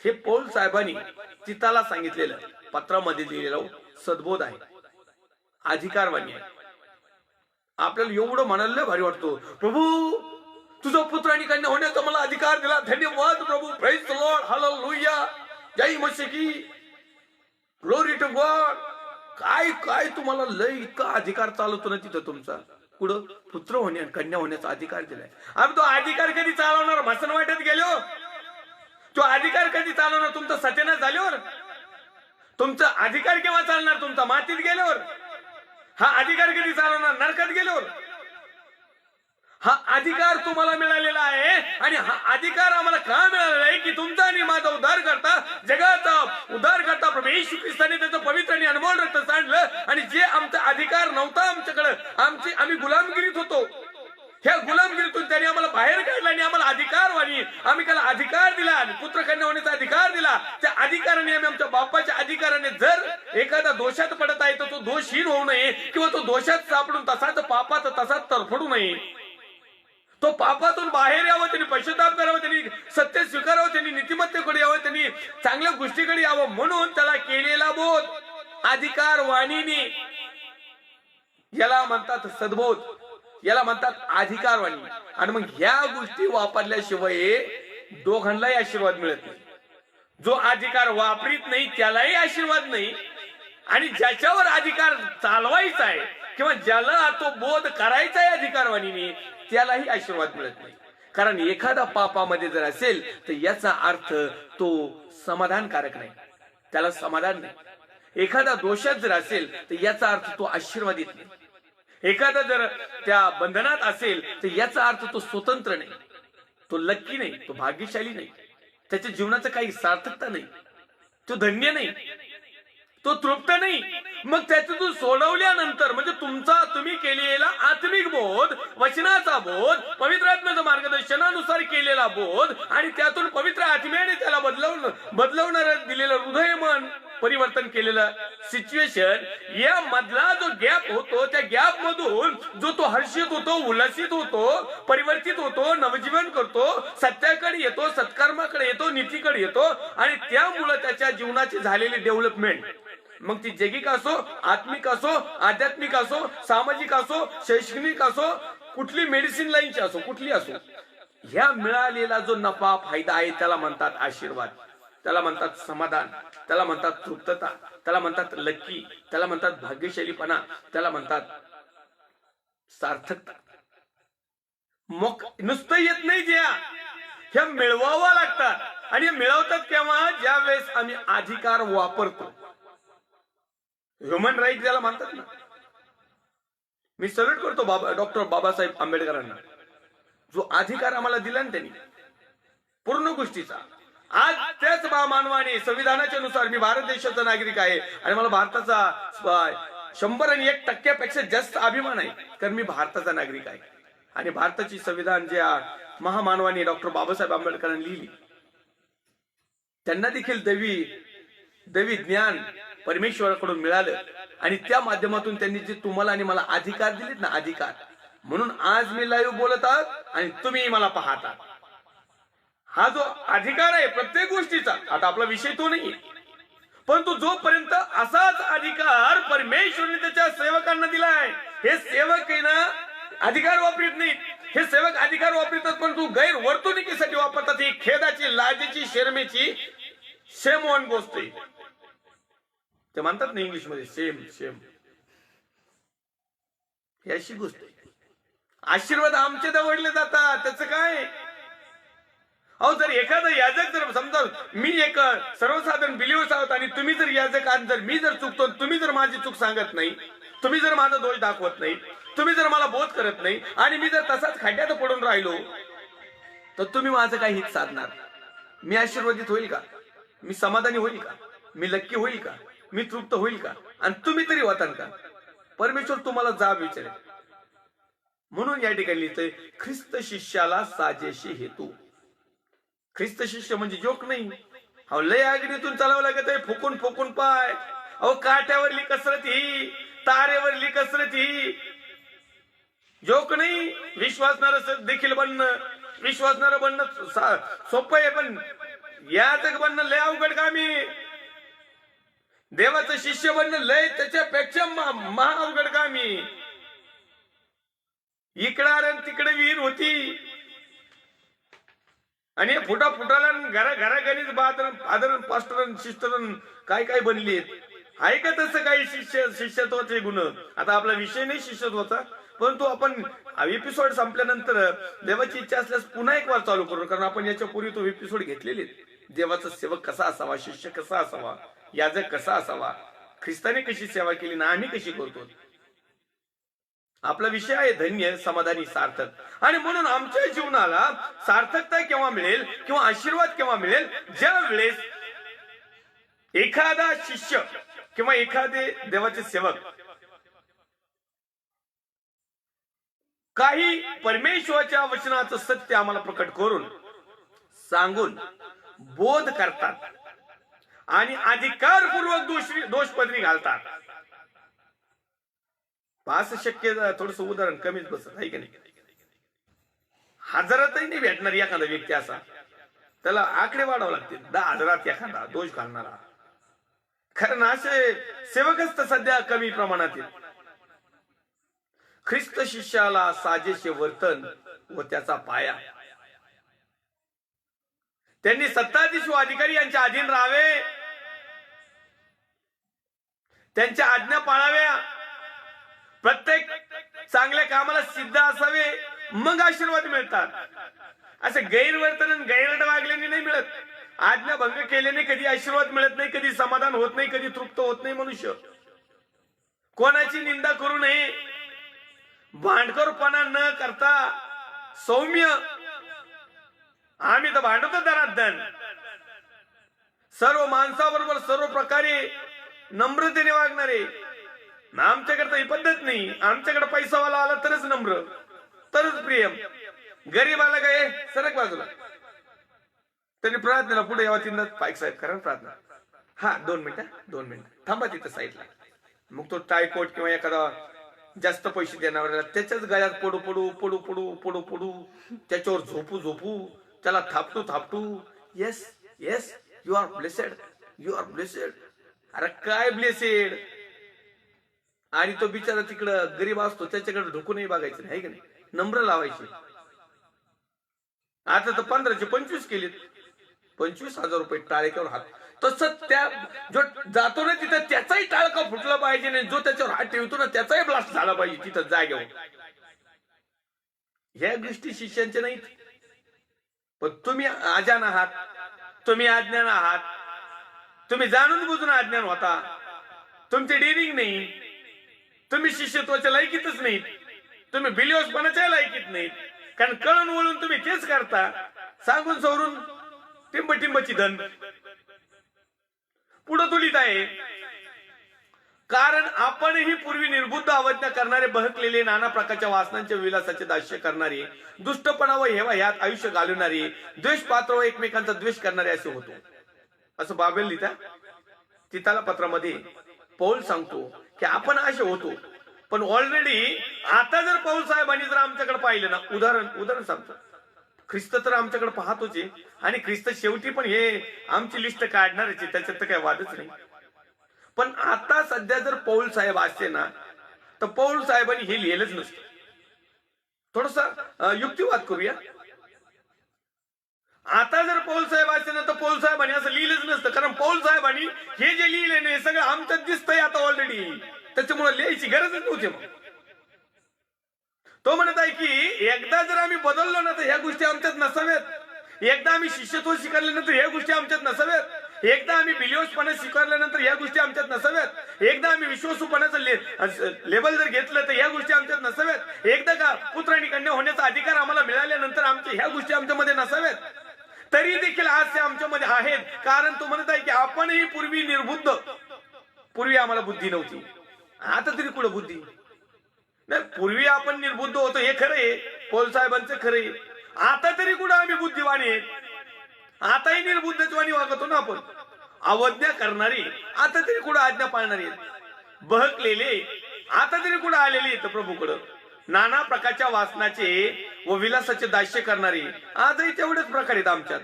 हे पौल साहेबांनी तिथाला सांगितलेलं पत्रामध्ये लिहिलेलं सद्बोध आहे, अधिकारवाणी आहे. आपल्याला एवढं म्हणायला भारी वाटतो, प्रभू तुझा पुत्र आणि कन्या होण्याचा मला अधिकार दिला, धन्यवाद प्रभू, प्रेज द लॉर्ड, हालेलुया, जय मसीह की, ग्लोरी टू गॉड. काय काय तुम्हाला लय इतका अधिकार चालवतो ना तिथं तुमचा. पुढं पुत्र होणे आणि कन्या होण्याचा अधिकार दिलाय. आम्ही तो अधिकार कधी चालवणार? मसन वाटत गेलो. तो अधिकार कधी चालवणार? तुमचं सत्यानाश झाल्यावर. तुमचा अधिकार केव्हा चालणार? तुमचा मातीत गेल्यावर. हा अधिकार कधी चालवणार? नरकात गेल्यावर. हा अधिकार तुम्हाला मिळालेला आहे आणि हा अधिकार आम्हाला का मिळालेला आहे की तुमचा आणि माझा उद्धार करता, जगाचा उद्धार करता प्रभू येशू ख्रिस्ताने त्याचं पवित्र आणि अनमोल रक्त सांडलं. आणि जे आमचा अधिकार नव्हता आमच्याकडे, आम्ही गुलामगिरीत होतो, ह्या गुलामगिरीतून त्यांनी आम्हाला बाहेर काढलं आणि आम्हाला अधिकारवाणी, आम्ही त्याला अधिकार दिला, पुत्र कन्या होण्याचा अधिकार दिला. त्या अधिकाराने आम्ही आमच्या बापाच्या अधिकाराने जर एखादा दोषात पडत आहे तर तो दोषहीन होऊ नये किंवा तो दोषात सापडून तसाच पापात तसाच तरफडू नये. तो पापातून बाहेर यावं, त्यांनी पश्चाताप करावं, त्यांनी सत्य स्वीकारावं, त्यांनी नीतिमत्तेकडे यावं, त्यांनी चांगल्या गोष्टीकडे यावं म्हणून त्याला केलेला बोध अधिकार वाणीने, याला म्हणतात सद्बोध, याला म्हणतात अधिकारवाणी. आणि मग ह्या गोष्टी वापरल्याशिवाय दोघांनाही आशीर्वाद मिळत नाही. जो अधिकार वापरीत नाही त्यालाही आशीर्वाद नाही, आणि ज्याच्यावर अधिकार चालवायचा आहे किंवा ज्याला तो बोध करायचा आहे अधिकारवाणीने त्यालाही आशीर्वाद मिळत नाही. कारण एखादा पापामध्ये जर असेल तर याचा अर्थ तो समाधानकारक नाही, त्याला समाधान नाही. एखादा दोषात जर असेल तर याचा अर्थ तो आशीर्वादित नाही. एखादा जर त्या बंधनात असेल तर याचा अर्थ तो स्वतंत्र नाही, तो लक्की नाही, तो भाग्यशाली नाही, त्याच्या जीवनाचं काही सार्थकता नाही, तो धन्य नाही, तो तृप्त नाही. मग त्याच्यातून सोडवल्यानंतर म्हणजे तुम्ही केलेला आत्मिक बोध, वचनाचा बोध, पवित्र आत्म्याच्या मार्गदर्शनानुसार केलेला बोध आणि त्यातून पवित्र आत्म्याने त्याला बदलवणार दिलेलं हृदय, मन, मन परिवर्तन केलेलं सिच्युएशन, या मधला जो गॅप होतो, त्या गॅप मधून जो तो हर्षित होतो, उल्लसित होतो, परिवर्तित होतो, नवजीवन करतो, सत्याकडे येतो, सत्कर्माकडे येतो, नीतीकडे येतो, आणि त्यामुळे त्याच्या जीवनाची झालेली डेव्हलपमेंट, मग ती जैगिक असो, आत्मिक असो, आध्यात्मिक असो, सामाजिक असो, शैक्षणिक असो, कुठली मेडिसिन लाईनची असो, कुठली असो, ह्या मिळालेला जो नफा फायदा आहे त्याला म्हणतात आशीर्वाद, त्याला म्हणतात समाधान, त्याला म्हणतात तृप्तता, त्याला म्हणतात लक्की, त्याला म्हणतात भाग्यशालीपणा, त्याला म्हणतात सार्थकता. मग नुसतं येत नाही, ह्या मिळवावा लागतात. आणि मिळवतात केव्हा? ज्या वेळेस आम्ही अधिकार वापरतो. ह्युमन राईट ज्याला म्हणतात ना, मी सल्यूट करतो डॉक्टर बाबासाहेब आंबेडकरांना. जो अधिकार आम्हाला दिला ना त्यांनी पूर्ण गोष्टीचा, आज त्याच मानवाने संविधानाच्या नुसार मी भारत देशाचा नागरिक आहे आणि मला भारताचा 101% जास्त अभिमान आहे, कारण मी भारताचा नागरिक आहे. आणि भारताची संविधान ज्या महामानवाने डॉक्टर बाबासाहेब आंबेडकरांनी लिहिली, त्यांना देखील दैवी ज्ञान परमेश्वराकडून मिळालं, आणि त्या माध्यमातून त्यांनी जे तुम्हाला आणि मला अधिकार दिलेत ना, अधिकार, म्हणून आज मी लाईव्ह बोलत आहात आणि तुम्ही मला पाहता. हा जो अधिकार आहे प्रत्येक गोष्टीचा, आता आपला विषय तो नाही, परंतु जोपर्यंत असाच अधिकार परमेश्वरने त्याच्या सेवकांना दिलाय, हे सेवक आहे ना अधिकार वापरत नाहीत, हे सेवक अधिकार वापरतात परंतु गैरवर्तणुकीसाठी वापरतात. ही खेदाची, लाजेची, शर्मेची, शेम ऑन गोष्ट आहे. ते म्हणतात ना इंग्लिश मध्ये शेम, ही अशी गोष्ट आहे. आशीर्वाद आमचे दवडले जातात, त्याचं काय? अहो, जर एखादा याजक, जर समजा मी एक सर्वसाधारण बिलीव्हर्स आहोत आणि तुम्ही जर याजक आहात, जर मी जर चुकतो, तुम्ही जर माझी चूक सांगत नाही, तुम्ही जर माझा दोष दाखवत नाही, तुम्ही जर मला बोध करत नाही, आणि मी जर तसाच खड्ड्यात पडून राहिलो, तर तुम्ही माझं काही हित साधणार? मी आशीर्वादित होईल का? मी समाधानी होईल का? मी लक्की होईल का? मी तृप्त होईल का? आणि तुम्ही तरी होताल का? परमेश्वर तुम्हाला जाब विचारेल. म्हणून या ठिकाणी लिहितंय, ख्रिस्त शिष्याला साजेशी हेतू. ख्रिस्त शिष्य म्हणजे जोक नाही. अहो, लय अग्नीतून चालावं लागत आहे, फुकून फुकून पाय. अहो, काट्यावरली कसरत ही, तारेवरली कसरत ही, जोक नाही. विश्वासणारं देखील बनणं, विश्वासणारं बनणं सोपं आहे, पण याजक बनणं लय अवघड कामी. देवाचं शिष्य बनणं लय त्याच्यापेक्षा महा अवघड कामी. इकडे तिकडे विहीर होती, आणि फुटाला घरा गणित फादर पास्टर सिस्टर काय काय बनली. आहे का तसं काही शिष्यत्वाचे गुण? आता आपला विषय नाही शिष्यत्वाचा, परंतु आपण एपिसोड संपल्यानंतर देवाची इच्छा असल्यास पुन्हा एक वार चालू करू, कारण आपण याच्या पूर्वी तो एपिसोड घेतलेले. देवाचा सेवक कसा असावा, शिष्य कसा असावा, याजक कसा असावा, ख्रिस्ताने कशी सेवा केली ना आम्ही कशी करतो. आपला विषय आहे धन्य, समाधानी, सार्थक. आणि म्हणून आमच्या जीवनाला सार्थकता केव्हा मिळेल किंवा आशीर्वाद केव्हा मिळेल? ज्या वेळेस एखादा शिष्य किंवा एखादे देवाचे सेवक काही परमेश्वराच्या वचनाचं सत्य आम्हाला प्रकट करून सांगून बोध करतात आणि अधिकारपूर्वक दोषपदरी घालतात. असं शक्य, थोडस उदाहरण कमीच बसत आहे की नाही. हजारातही नाही भेटणार एखादा व्यक्ती असा, त्याला आकडे वाढावं लागतील. 10,000 एखादा दोष घालणारा, कारण असे सेवकच तर सध्या कमी प्रमाणात आहेत. ख्रिस्त शिष्याला साजेसे वर्तन व त्याचा पाया. त्यांनी सत्ताधीश व अधिकारी यांच्या अधीन राहावे, त्यांच्या आज्ञा पाळाव्या, प्रत्येक चांगल्या कामाला सिद्ध असावे, मग आशीर्वाद मिळतात. असे गैरवर्तन गैरट वागल्याने नाही मिळत. आज्ञाभंग केल्याने कधी आशीर्वाद मिळत नाही, कधी समाधान होत नाही, कधी तृप्त होत नाही मनुष्य. कोणाची निंदा करू नये, भांडखोरपणा न करता सौम्य. आम्ही तर भांडतो धनाधन, सर्व माणसाबरोबर सर्व प्रकारे नम्रतेने वागणारे. आमच्याकडे ही पद्धत नाही. आमच्याकडे पैसावाला आला तरच नम्र, तरच प्रियम. गरीबाला काय सरक बाजूला, त्यांनी प्रार्थनेला पुढे यावं, तिनं पाईक साहेब करा प्रार्थना, हा 2 मिनिटं थांबा तिथं साईडला. मग तो टायकोट किंवा एखादा जास्त पैसे देणाऱ्याला त्याच्याच गळ्यात पडू पडू पडू पडू पडू पडू त्याच्यावर झोपू झोपू त्याला थापटू थापटू. Yes yes, you are blessed, you are blessed. अरे काय ब्लेसेड? आणि तो बिचारा तिकडं गरीब असतो, त्याच्याकडे ढुकूनही बघायचं नाही का नाही, नम्र लावायचे. आता तर 15चे 25 केलेत. 25,000 रुपये टाळक्यावर हात. तसं त्या जो जातो ना तिथं त्याचाही टाळका फुटला पाहिजे नाही, जो त्याच्यावर हात ठेवतो ना त्याचाही ब्लास्ट झाला पाहिजे तिथं जागेवर. ह्या गोष्टी शिष्यांच्या नाहीत. पण तुम्ही अजान आहात, तुम्ही अज्ञान आहात, तुम्ही जाणून बुजून अज्ञान होता, तुमचे डिरिंग नाही, तुम्ही शिष्यत्वाच्या लायकीतच नाहीत, तुम्ही बिलिओसपणाच्या लायकीत नाहीत. कारण कळून वळून तुम्ही तेच करता, सांगून सवरून टिंबटिंबची धन पुढं तुलीत आहे. कारण आपणही पूर्वी निर्बुद्ध अवज्ञा करणारे, बहकलेले, नाना प्रकारच्या वासनांच्या विलासाचे दास्य करणारे, दुष्टपणा व हेवा ह्यात आयुष्य घालवणारे, द्वेष पात्र व एकमेकांचा द्वेष करणारे असे होतो. असं बाबेल लिहिता तिथाला पत्रामध्ये पौल सांगतो की आपण असे होतो. पण ऑलरेडी आता जर पौल साहेबांनी जर आमच्याकडे पाहिलं ना, उदाहरण सांगतो, ख्रिस्त तर आमच्याकडे पाहतोच आहे आणि ख्रिस्त शेवटी पण हे आमची लिस्ट काढणारच आहे, त्याच्यात तर काही वादच नाही. पण आता सध्या जर पौल साहेब असते ना तर पौल साहेबांनी हे लिहिलंच नसतं. थोडसा युक्तिवाद करूया. आता जर पौल साहेब असते ना तर पौल साहेबांनी असं लिहिलंच नसतं. कारण पौल साहेबांनी हे जे लिहिले नाही सगळं आमच्यात दिसतंय आता ऑलरेडी, त्याच्यामुळे लिहायची गरजच नव्हती. मग तो म्हणत आहे की एकदा जर आम्ही बदललो ना तर ह्या गोष्टी आमच्यात नसाव्यात. एकदा आम्ही शिष्यत्व स्वीकारल्यानंतर ह्या गोष्टी आमच्यात नसाव्यात. एकदा आम्ही बिलिओसपणा स्वीकारल्यानंतर ह्या गोष्टी आमच्यात नसाव्यात. एकदा आम्ही विश्वासूपणाचं लेबल जर घेतलं तर ह्या गोष्टी आमच्यात नसाव्यात. एकदा का पुत्र आणि कन्या होण्याचा अधिकार आम्हाला मिळाल्यानंतर आमच्या ह्या गोष्टी आमच्यामध्ये नसाव्यात. तरी देखील आज ते आमच्यामध्ये आहेत. कारण तो म्हणत आहे की आपणही पूर्वी निर्बुद्ध, पूर्वी आम्हाला बुद्धी नव्हती, आता तरी कुठं बुद्धी नाही. पूर्वी आपण निर्बुद्ध होतो हे खरं आहे, पौल साहेबांचं खरं आहे. आता तरी कुठं आम्ही बुद्धिवान आहेत, आताही निर्बुद्धवाणी वागतो ना आपण. अवज्ञा करणारी आता तरी कुठं आज्ञा पाळणारी आहेत. बहकलेले आता तरी कुठं आलेले आहेत प्रभूकडं. नाना प्रकारच्या वासनाचे व विलासाचे दास्य करणारे आजही तेवढेच प्रकार आहेत आमच्यात.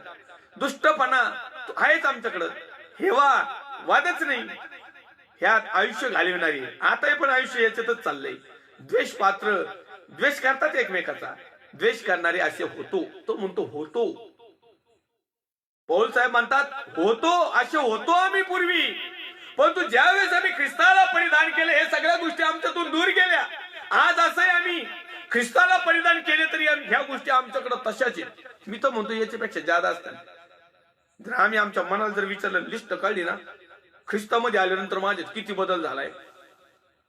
दुष्टपणा आहेच आमच्याकडं, हेवा वादच नाही, ह्यात आयुष्य घालविणारी आताही पण आयुष्य याच्यातच चाललंय. द्वेष पात्र, द्वेष करतात एकमेकाचा, द्वेष करणारे असे होतो. तो म्हणतो होतो. पौल साहेब म्हणतात होतो, असे होतो आम्ही पूर्वी. परंतु ज्यावेळेस आम्ही ख्रिस्ताला परिधान केले हे सगळ्या गोष्टी आमच्यातून दूर गेल्या. आज असंही आम्ही ख्रिस्ताला परिधान केले तरी ह्या गोष्टी आमच्याकडे तशाच आहेत. मी तर म्हणतो याच्यापेक्षा जादा असतात. जर आम्ही आमच्या मनाला जर विचारलं, लिस्ट काढली ना, ख्रिस्तामध्ये आल्यानंतर माझ्यात किती बदल झालाय,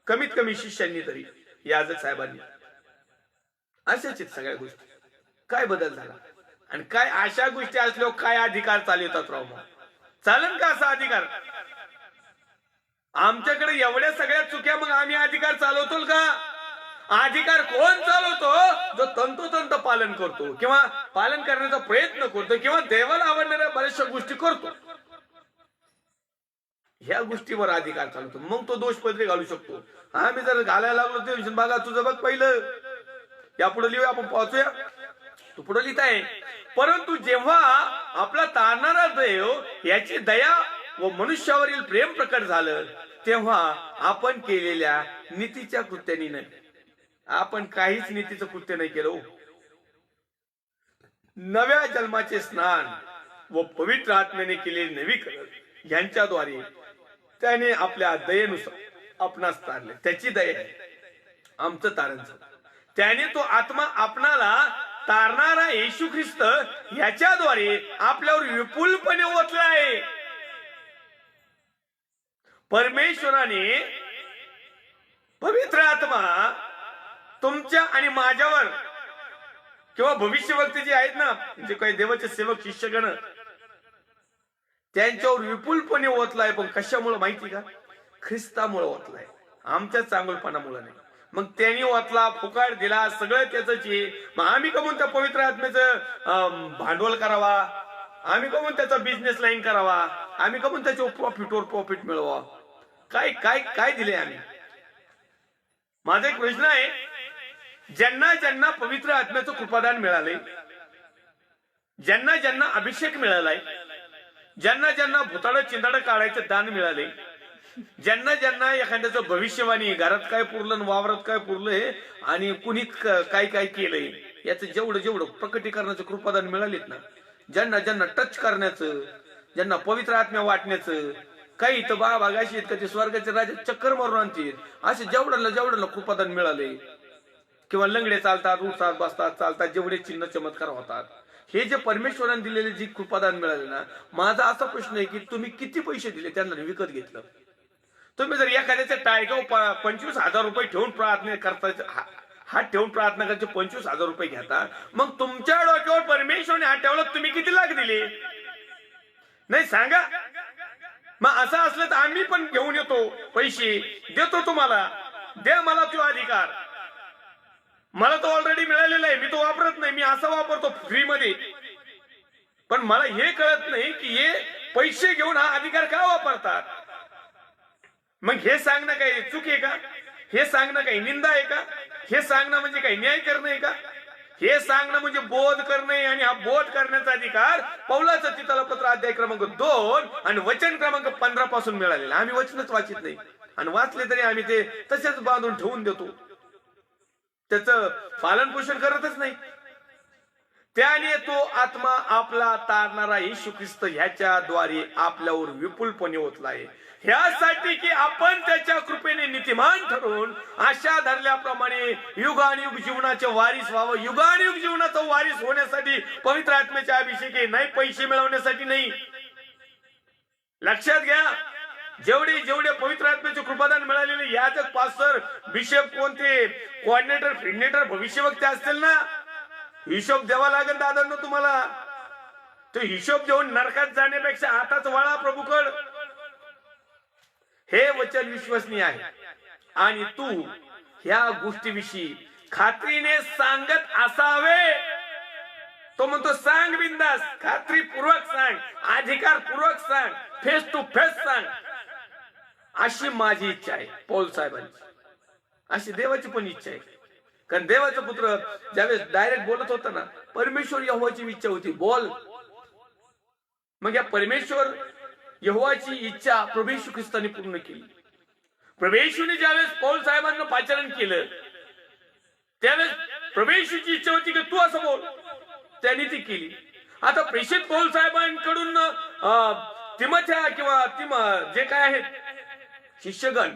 कमीत कमी शिष्यांनी तरी, याजक साहेबांनी, अशाच आहेत सगळ्या गोष्टी. काय बदल झाला आणि काय अशा गोष्टी असल्यावर काय अधिकार चालवतात राव? मग चालन का असा अधिकार? आमच्याकडे एवढ्या सगळ्या चुक्या, मग आम्ही अधिकार चालवतो का? अधिकार कोण चालवतो? जो तंतोतंत पालन करतो किंवा पालन करण्याचा प्रयत्न करतो किंवा देवाला आवडणाऱ्या बऱ्याचशा गोष्टी करतो, ह्या गोष्टीवर अधिकार चालवतो. मग तो दोष पदरी घालू शकतो. आम्ही जर घालायला लागलो ते बघा तुझं बघ पहिलं, या पुढे लिहूया, आपण पोहोचूया, तू पुढे लिहित आहे. परंतु जेव्हा आपला तारणारा देव याची दया व मनुष्यावरील प्रेम प्रकट झालं तेव्हा आपण केलेल्या नीतीच्या कृत्यानी नाही, आपण काहीच नीतीचं कृत्य नाही केलं. नव्या जन्माचे स्नान व पवित्र आत्म्याने केलेले नवीकरण यांच्याद्वारे त्याने आपल्या दयेनुसार आपणास तारले. त्याची दया आहे आमचं तारण. त्याने तो आत्मा आपणाला तारणारा येशू ख्रिस्त याच्याद्वारे आपल्यावर विपुलपणे ओतला आहे. परमेश्वराने पवित्र आत्मा तुमच्या आणि माझ्यावर किंवा भविष्यवक्ते जे आहेत ना, जे काही देवाचे सेवक शिष्यगण, त्यांच्यावर विपुलपणे ओतलाय. पण कशामुळे माहिती का? ख्रिस्तामुळे ओतलाय, आमच्या चांगुलपणामुळे नाही. मग त्यांनी ओतला, फुकाट दिला, सगळं त्याच. मग आम्ही कमून त्या पवित्र आत्म्याचं भांडवल करावा, आम्ही कमून त्याचा बिझनेस लाईन करावा, आम्ही का म्हणून त्याच्यावर प्रॉफिट मिळवा? काय काय काय दिले आम्ही? माझा एक प्रश्न आहे, ज्यांना ज्यांना पवित्र आत्म्याचं कृपादान मिळालंय, ज्यांना ज्यांना अभिषेक मिळालाय, ज्यांना ज्यांना भुताळ चिंदाड काढायचं दान मिळाले, ज्यांना ज्यांना एखाद्याचं भविष्यवाणी, घरात काय पुरलं वावरात काय पुरलं हे आणि कुणी काय काय केलंय याचं जेवढं जेवढं प्रकटीकरणाचं कृपादान मिळालेत ना, ज्यांना ज्यांना टच करण्याचं, ज्यांना पवित्र आत्म्या वाटण्याचं, काही तर बागाशी आहेत का ते स्वर्गाचे राजे चक्कर मारून आणतील, असे जेवढ्याला कृपादान मिळाले, किंवा लंगडे चालतात, उठतात, बसतात, चालतात, जेवढे चिन्ह चमत्कार होतात, हे जे परमेश्वराने दिलेले जी कृपादान मिळाले ना, माझा असा प्रश्न आहे की तुम्ही किती पैसे दिले त्यांना विकत घेतलं? तुम्ही जर एखाद्याचे टाळगाव 25,000 रुपये ठेवून प्रार्थना करता, हात ठेवून प्रार्थना करायचे 25,000 रुपये घेता, मग तुमच्या डोक्यावर परमेश्वराने हात ठेवला, तुम्ही किती लाख दिले? नाही सांगा. मग असं असलं तर आम्ही पण घेऊन येतो, पैसे देतो तुम्हाला, द्या मला तो अधिकार. मला तो ऑलरेडी मिळालेला आहे, मी तो वापरत नाही, मी असा वापरतो फ्री मध्ये. पण मला हे कळत नाही की हे पैसे घेऊन हा अधिकार का वापरतात. मग हे सांगणं काही चूक आहे का? हे सांगणं काही निंदा आहे का? हे सांगणं म्हणजे काही न्याय करणं आहे का? हे सांगणं म्हणजे बोध करणे, आणि हा बोध करण्याचा अधिकार पौलाचं तिथलं पत्र अध्याय क्रमांक 2 आणि वचन क्रमांक 15 पासून मिळालेला. आम्ही वचनच वाचित नाही, आणि वाचले तरी आम्ही ते तसेच बांधून ठेवून देतो, त्याचं पालन पोषण करतच नाही. त्याने तो आत्मा आपला तारणारा येशू ख्रिस्त ह्याच्याद्वारे आपल्यावर विपुलपणे ओतलाय, ह्यासाठी की आपण त्याच्या कृपेने नीतिमान ठरून आशा धरल्याप्रमाणे युगानुयुग जीवनाचे वारीस व्हावं. युगानुयुग जीवनाचं वारीस होण्यासाठी पवित्र आत्म्याचे अभिषेक आहे, नाही पैसे मिळवण्यासाठी नाही. लक्षात घ्या, जेवढे जेवढे पवित्र आत्म्याचे कृपादान मिळालेले याचक, पास्टर, बिशप, कोणते कोऑर्डिनेटर, फिडनेटर, भविष्यवक्ते असतील ना, हिशोब द्यावा लागेल दादांनो तुम्हाला. तो हिशोब देऊन नरकात जाण्यापेक्षा आताच वळा प्रभूकड. हे वचन विश्वसनीय आहे, आणि तू ह्या गोष्टीविषयी खात्रीने सांगत असावे. तो म्हणतो सांग बिंदास, खात्रीपूर्वक सांग, अधिकारपूर्वक सांग, फेस टू फेस सांग. अशी माझी इच्छा आहे, पौल साहेबांची, अशी देवाची पण इच्छा आहे. कारण देवाचा पुत्र ज्यावेळेस डायरेक्ट बोलत होता ना, परमेश्वर यहोवाची इच्छा होती, बोल. मग या परमेश्वर यहोवाची इच्छा प्रभू येशू ख्रिस्ताने पूर्ण केली. प्रभू येशूने ज्यावेळेस पौल साहेबांना पाचारण केलं, त्यावेळेस प्रभू येशूची इच्छा होती की तू असं बोल, त्यांनी ती केली. आता प्रेषित पौल साहेबांकडून तिमथ्या किंवा जे काय आहेत शिष्यगण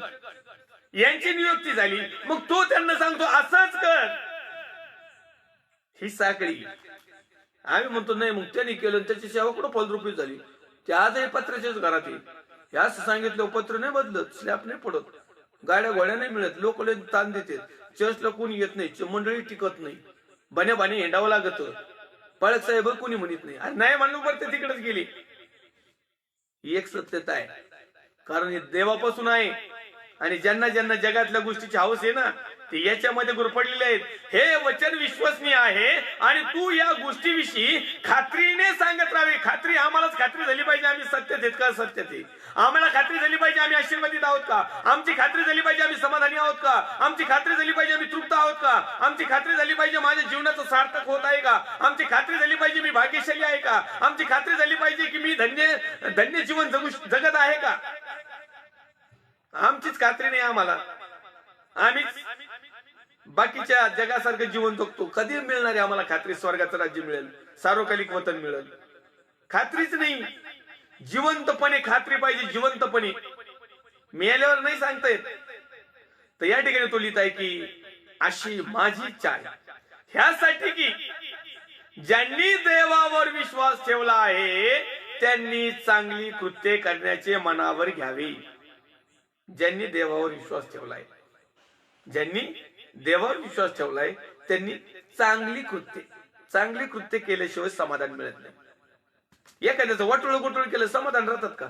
यांची नियुक्ती झाली, मग तो त्यांना सांगतो असंच कर. ही साखळी आम्ही म्हणतो नाही, मग त्यांनी केलं, त्याची सेवा कुठं फलद्रुपी झाली. ते आजही पत्राच्याच घरात आहे. असं सांगितलं पत्र नाही बदलत, स्लॅब नाही पडत, गाड्या घोड्या नाही मिळत, लोक ताण देते, चर्चला कोणी येत नाही, मंडळी टिकत नाही, बने हिंडावं लागत, पाळक साहेब कोणी म्हणत नाही. आणि नाही म्हणून पडते तिकडेच गेली. ही एक सत्यता आहे, कारण हे देवापासून आहे, आणि ज्यांना ज्यांना जगातल्या गोष्टीची हौस आहे ना, ते याच्यामध्ये गुरफडलेले आहेत. हे वचन विश्वसनीय आहे, आणि तू या गोष्टीविषयी खात्रीने सांगत राहावे. खात्री आम्हालाच खात्री झाली पाहिजे आम्ही सत्य देत का सत्य ते. आम्हाला खात्री झाली पाहिजे आम्ही आशीर्वादित आहोत का, आमची खात्री झाली पाहिजे आम्ही समाधानी आहोत का, आमची खात्री झाली पाहिजे आम्ही तृप्त आहोत का, आमची खात्री झाली पाहिजे माझ्या जीवनाचं सार्थक होत आहे का, आमची खात्री झाली पाहिजे मी भाग्यशाली आहे का, आमची खात्री झाली पाहिजे की मी धन्य जीवन जगत आहे का. आमचीच खात्री नाही आम्हाला, आम्हीच बाकीच्या जगासारखं जीवन जगतो. कधी मिळणार आहे आम्हाला खात्री स्वर्गाचं राज्य मिळेल, सार्वकालिक वतन मिळेल? खात्रीच नाही. जिवंतपणे खात्री पाहिजे, जिवंतपणे. मिळाल्यावर नाही सांगता येत. तर या ठिकाणी तो लिहित आहे की अशी माझी इच्छा आहे, ह्यासाठी की ज्यांनी देवावर विश्वास ठेवला आहे त्यांनी चांगली कृत्ये करण्याचे मनावर घ्यावे. ज्यांनी देवावर विश्वास ठेवलाय, ज्यांनी देवावर विश्वास ठेवलाय त्यांनी चांगली कृत्य केल्याशिवाय समाधान मिळत नाही. एखाद्याचं वाटोळ केलं समाधान राहतात का?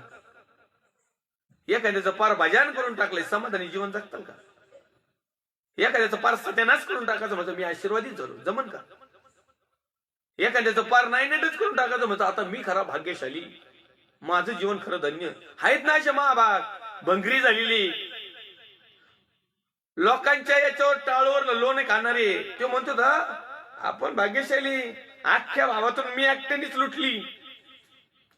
एखाद्याचं पार भजन करून टाकलंय समाधानी जीवन जगतात का? एखाद्याचं पार सत्यानाश करून टाकायचं म्हणतो मी आशीर्वादित झालो, जमन का? एखाद्याचं पार नायनेटच करून टाकायचं म्हणतो आता मी खरा भाग्यशाली. माझं जीवन खरं धन्य. आहेत ना अशा महाभाग, भंगरी झालेली, लोकांच्या याच्यावर टाळूवर लोणे खाणारे. तो म्हणतो ना आपण भाग्यशाली, अख्ख्या भावातून मी एकट्यानेच लुटली,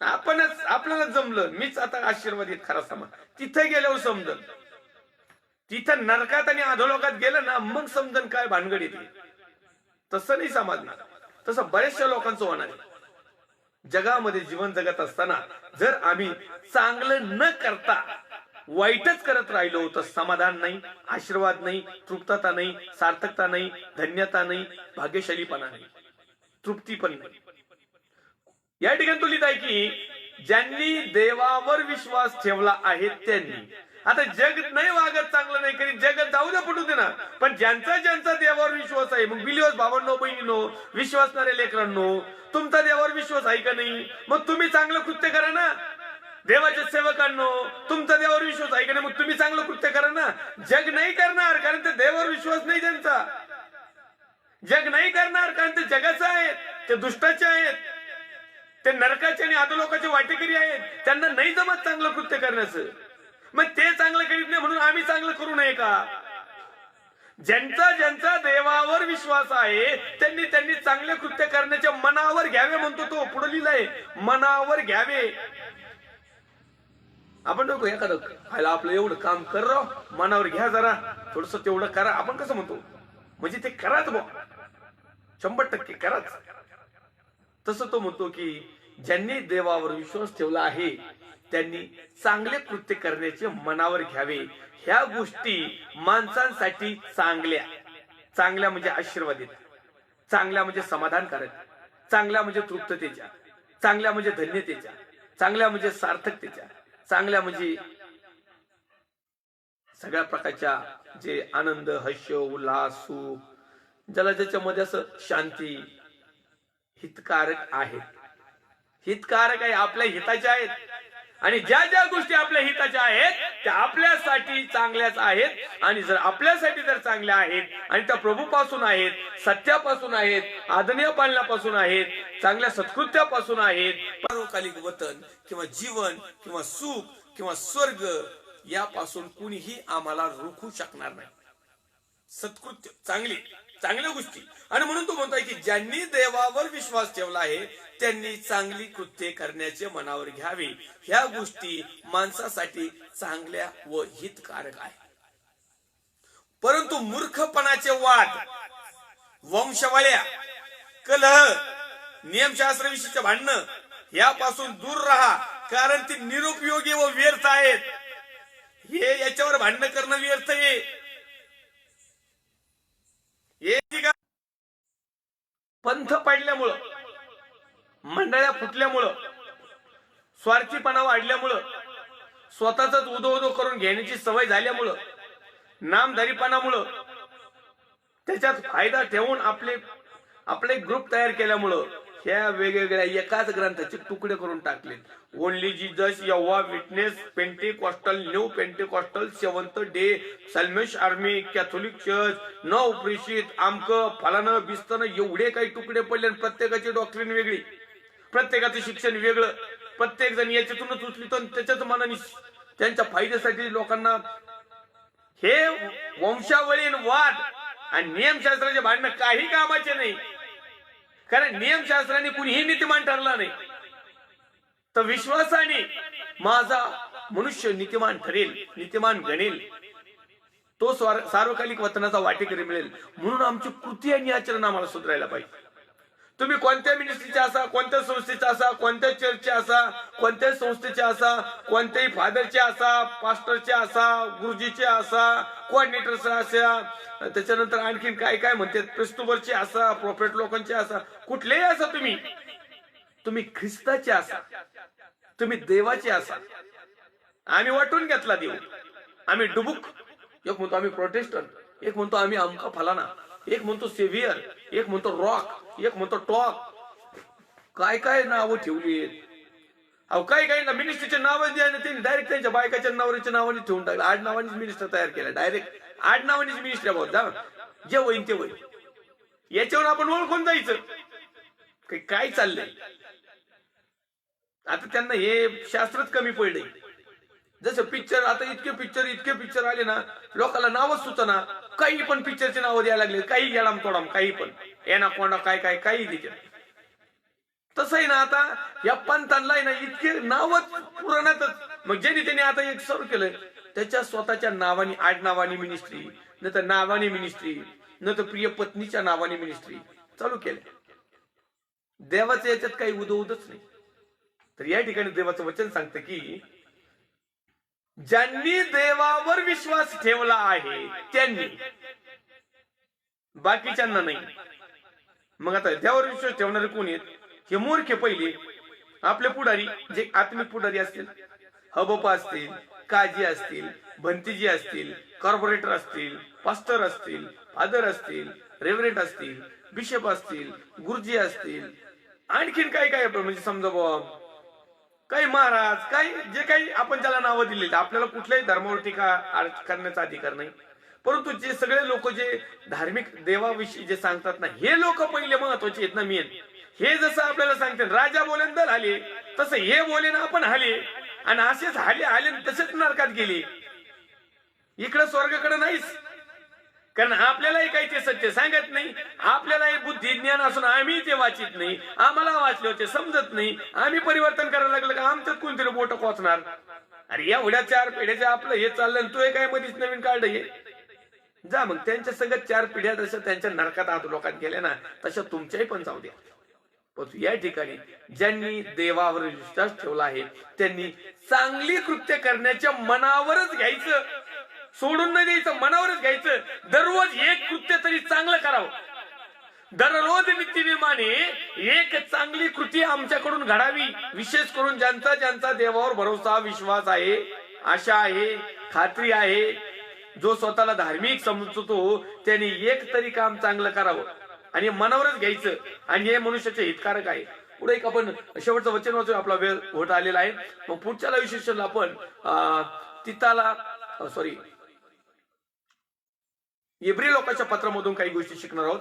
आपणच आपल्याला जमलं, मीच आता आशीर्वादित खरा समाज. तिथे गेल्यावर समजन, तिथं नरकात आणि अधोलोकात गेलं ना मग समजन काय भानगड येते. तसं नाही समजणार, तसं बऱ्याचशा लोकांचं होणार आहे. जगामध्ये जीवन जगत असताना जर आम्ही चांगलं न करता वाईटच करत राहिलो तर समाधान नाही, आशीर्वाद नाही, तृप्तता नाही, सार्थकता नाही, धन्यता नाही, भाग्यशालीपणा नाही, तृप्ती पण नाही. या ठिकाणी तो लिहित आहे की ज्यांनी देवावर विश्वास ठेवला आहे त्यांनी. आता जग नाही वागत चांगलं नाही करीत, जग जाऊ द्या पटू दे ना, पण ज्यांचा ज्यांचा देवावर विश्वास आहे, मग बिलिव्हर्स भावांनो बहिणीनो, विश्वासणारे लेकरांनो, तुमचा देवावर विश्वास आहे का नाही? मग तुम्ही चांगलं कृत्य करा ना. देवाच्या सेवकांनो, तुमचा देवावर विश्वास आहे का नाही? मग तुम्ही चांगलं कृत्य करा ना. जग नाही करणार कारण ते देवावर विश्वास नाही त्यांचा. जग नाही करणार कारण ते जगाचं आहेत, ते दुष्टाचे आहेत, ते नरकाचे आणि अधोलोकाचे वाटेकरी आहेत. त्यांना नाही जमत चांगलं कृत्य करण्याचं. मग ते चांगलं करीत नाही म्हणून आम्ही चांगलं करू नये का? ज्यांचा ज्यांचा देवावर विश्वास आहे त्यांनी त्यांनी चांगले कृत्य करण्याच्या मनावर घ्यावे म्हणतो तो. पुढे लिहिलंय मनावर घ्यावे. आपण नको एखादं खायला आपलं एवढं काम कर राव, मनावर घ्या जरा, थोडस तेवढं करा. आपण कसं म्हणतो म्हणजे ते कराच बा, 100% कराच. तसं तो म्हणतो की ज्यांनी देवावर विश्वास ठेवला आहे त्यांनी चांगले कृत्य करण्याचे मनावर घ्यावे. ह्या गोष्टी माणसांसाठी चांगल्या. चांगल्या म्हणजे आशीर्वादित, चांगल्या म्हणजे समाधानकारक, चांगल्या म्हणजे तृप्ततेच्या, चांगल्या म्हणजे धन्यतेच्या, चांगल्या म्हणजे सार्थकतेच्या, चांगल्या म्हणजे सगळ्या प्रकारच्या जे आनंद, हर्ष, उल्हास, सुख, ज्याला ज्याच्यामध्ये असं शांती, हितकारक आहेत. हितकारक आहे, आपल्या हिताच्या आहेत. आणि ज्या ज्या गोष्टी आपल्या हिताच्या आहेत त्या आपल्यासाठी चांगल्याच आहेत. आणि जर आपल्यासाठी जर चांगल्या आहेत आणि त्या प्रभूपासून आहेत, सत्यापासून आहेत, आदरणीय पालनापासून आहेत, चांगल्या सत्कृत्यापासून आहेत, पारकालिक वतन किंवा जीवन किंवा सुख किंवा स्वर्ग यापासून कुणीही आम्हाला रोखू शकणार नाही. सत्कृत्य, चांगल्या गोष्टी. आणि म्हणून तो म्हणतोय की ज्यांनी देवावर विश्वास ठेवला आहे त्यांनी चांगली कृत्ये करण्याचे मनावर घ्यावे. ह्या गोष्टी माणसासाठी चांगल्या व हितकारक आहे. परंतु मूर्खपणाचे वाद, वंशवाळ्या, कलह, नियमशास्त्राविषयीचे भांडणं यापासून दूर राहा, कारण ती निरुपयोगी व व्यर्थ आहेत. हे याच्यावर भांडणं करणं व्यर्थ आहे. पंथ पडल्यामुळं, मंडळ्या फुटल्यामुळं, स्वार्थीपणा वाढल्यामुळं, स्वतःच उदो उदो करून घेण्याची सवय झाल्यामुळं, नामधारीपणामुळं, त्याच्यात फायदा ठेवून आपले ग्रुप तयार केल्यामुळं ह्या वेगवेगळ्या एकाच ग्रंथाचे तुकडे करून टाकले. Only Jesus, Jehovah witness, Pentecostal, new Pentecostal, seventh day, salvation army, Catholic church, नव प्रेषित, आमक फलानं बिस्तनं, एवढे काही तुकडे पडले. प्रत्येकाची डॉक्ट्रिन वेगळी, प्रत्येकाचं शिक्षण वेगळं, प्रत्येक जण याच्यातूनच उचलितो त्याच्याच मनाने त्यांच्या फायद्यासाठी लोकांना हे वंशावळीन वाद आणि नियमशास्त्राचे भांडणं काही कामाचे नाही. कारण नियमशास्त्राने कुणीही नीतिमान ठरला नाही. तर विश्वासाने माझा मनुष्य नीतिमान ठरेल, नीतिमान गणेल, तो सार्वकालिक वतनाचा वाटेकरी मिळेल. म्हणून आमची कृती आणि आचरण आम्हाला सुधारायला पाहिजे. तुम्ही कोणत्या मिनिस्ट्रीचे असा, कोणत्या संस्थेचे असा, कोणत्या चर्चचे असा, कोणत्याही संस्थेचे असा, कोणत्याही फादरचे असा, पास्टरचे असा, गुरुजीचे असा, कोऑर्डिनेटरचे असा, त्याच्यानंतर आणखीन काय काय म्हणतात, प्रेस्टुबरचे असा, प्रोफेट लोकांचे असा, कुठलेही असा, तुम्ही ख्रिस्ताचे असा, तुम्ही देवाचे असा. आम्ही वाटून घेतला देव. आम्ही डुबुक, एक म्हणतो आम्ही प्रोटेस्टंट, एक म्हणतो आम्ही अमका फलाना, एक म्हणतो सेव्हियर, एक म्हणतो रॉक, एक म्हणतो टॉक. काय काय नावं ठेवली आहेत. अहो काही ना मिनिस्टरचे नाव त्यांनी डायरेक्ट त्यांच्या बायकाच्या नवऱ्याच्या नावाने ठेवून टाकलं. 8 नावांनीच मिनिस्टर तयार केला. डायरेक्ट 8 नावांनीच मिनिस्टर भाऊ जा, जे होईल ते होईल. याच्यावर आपण ओळखून जायचं काय चाललंय. आता त्यांना हे शास्त्रच कमी पडले. जसं पिक्चर, आता इतके पिक्चर आले ना, लोकांना नावच सुचना. काही पण पिक्चरचे नावं द्यायला लागले, काही गेलाम तोडाम, काही पण एना कोंडा काय काय काही देते. तसं आहे ना, आता या पंथांना आहे ना इतके नावच पुराणातच. मग ज्यांनी त्यांनी आता एक सुरू केलं, त्याच्या स्वतःच्या नावाने आडनावाने मिनिस्ट्री, न तर नावाने मिनिस्ट्री, न तर प्रिय पत्नीच्या नावाने मिनिस्ट्री चालू केले. देवाचं याच्यात काही उदच नाही. तर या ठिकाणी देवाचं वचन सांगतं की ज्यांनी देवावर विश्वास ठेवला आहे त्यांनी, बाकीच्यांना नाही. मग आता देवावर विश्वास ठेवणारे कोण आहेत? हे मूर्ख पहिले आपले पुढारी, जे आत्मिक पुढारी असतील, हबपा असतील, काजी असतील, भंतीजी असतील, कॉर्पोरेटर असतील, पास्टर असतील, फादर असतील, रेव्हरेंट असतील, बिशप असतील, गुरुजी असतील, आणखीन काय काय म्हणजे समजा बाबा काही महाराज, काही जे काही आपण त्याला नावं दिलेली, आपल्याला कुठल्याही धर्मावर टीका करण्याचा अधिकार नाही. परंतु जे सगळे लोक जे धार्मिक देवाविषयी जे सांगतात ना, हे लोक पहिले महत्वाचे आहेत ना. मेन हे जसं आपल्याला सांगते राजा बोलेन दल हाले, तसं हे बोले ना आपण हाले, आणि असेच हाले तसेच नरकात गेले. इकडे स्वर्गाकडे नाहीच. कारण आपल्यालाही काही ते सत्य सांगत नाही. आपल्यालाही बुद्धी ज्ञान असून आम्ही ते वाचित नाही. आम्हाला वाचले होते समजत नाही. आम्ही परिवर्तन करायला लागलं का आमच्यात कोणतरी बोट कोचणार. अरे या उड्या 4 पिढ्याचे आपलं हे चाललं, तू काय मध्येच नवीन काढलं हे. जा मग त्यांच्या सगळ्यात 4 पिढ्या जसं त्यांच्या नरकात हात लोकांत गेल्या ना, तशा तुमच्याही पण जाऊ द्या. या ठिकाणी ज्यांनी देवावर विश्वास ठेवला आहे त्यांनी चांगली कृत्य करण्याच्या मनावरच घ्यायचं, सोडून नाही द्यायचं, मनावरच घ्यायचं. दररोज एक कृत्य तरी चांगलं करावं. दररोज नित्यनियमाने एक चांगली कृती आमच्याकडून घडावी. विशेष करून ज्यांचा देवावर भरोसा, विश्वास आहे, आशा आहे, खात्री आहे, जो स्वतःला धार्मिक समजतो त्यांनी एक तरी काम चांगलं करावं आणि मनावरच घ्यायचं. आणि हे मनुष्याचे हितकारक आहे. पुढे एक आपण शेवटचं वचन वाचूया, आपला वेळ होत आलेला आहे. मग पुढच्याला विशेष आपण इब्री लोकांच्या पत्रामधून काही गोष्टी शिकणार आहोत.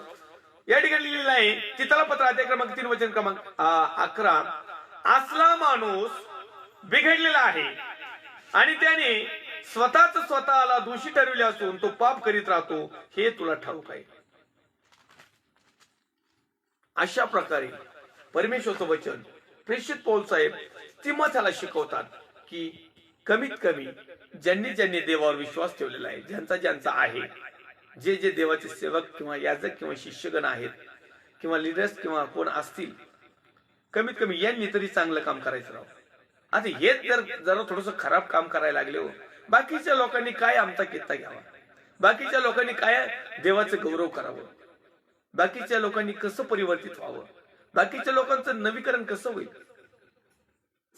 या ठिकाणी लिहिलेलं आहे, तिताला पत्र अध्याय क्रमांक 3 वचन क्रमांक 11. असला माणूस बिघडलेला आहे आणि त्याने स्वतःला दोषी ठरविले असून तो पाप करीत राहतो, हे तुला ठाऊक आहे. अशा प्रकारे परमेश्वरचं वचन प्रेषित पौल साहेब तिमोथेला शिकवतात की कमीत कमी ज्यांनी देवावर विश्वास ठेवलेला आहे, ज्यांचा आहे, जे देवाचे सेवक किंवा याजक किंवा शिष्यगण आहेत किंवा लिडर्स किंवा कोण असतील, कमीत कमी यांनी तरी चांगलं काम करायचं राव. आता हेच जर जरा थोडस खराब काम करायला लागले, बाकीच्या लोकांनी काय आमचा कित्ता घ्यावा, बाकीच्या लोकांनी काय देवाचं गौरव करावं, बाकीच्या लोकांनी कसं परिवर्तित व्हावं, बाकीच्या लोकांचं नवीकरण कसं होईल.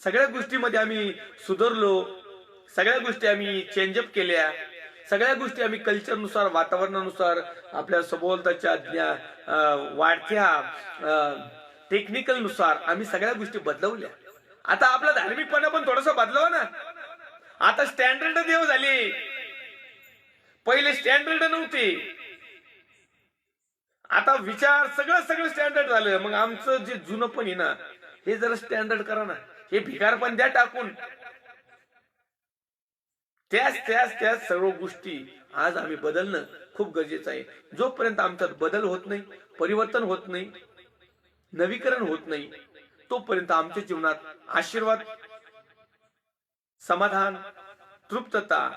सगळ्या गोष्टीमध्ये आम्ही सुधारलो, सगळ्या गोष्टी आम्ही चेंजअप केल्या, सगळ्या गोष्टी आम्ही कल्चरनुसार, वातावरणानुसार, आपल्या सभोवतालच्या वाढत्या टेक्निकल नुसार आम्ही सगळ्या गोष्टी बदलवल्या. आता आपला धार्मिकपणा पण थोडस बदलावं ना. आता स्टँडर्ड देव झाले, पहिले स्टँडर्ड नव्हते. आता विचार सगळं स्टँडर्ड झालं. मग आमचं जे जुनं पण आहे ना, हे जरा स्टँडर्ड करा ना. हे भिकार पण द्या टाकून. त्याच सर्व गोष्टी आज आम्ही बदलणं खूप गरजेचं आहे. जोपर्यंत आमच्यात बदल होत नाही, परिवर्तन होत नाही, नवीकरण होत नाही, तोपर्यंत आमच्या जीवनात आशीर्वाद, समाधान, तृप्तता,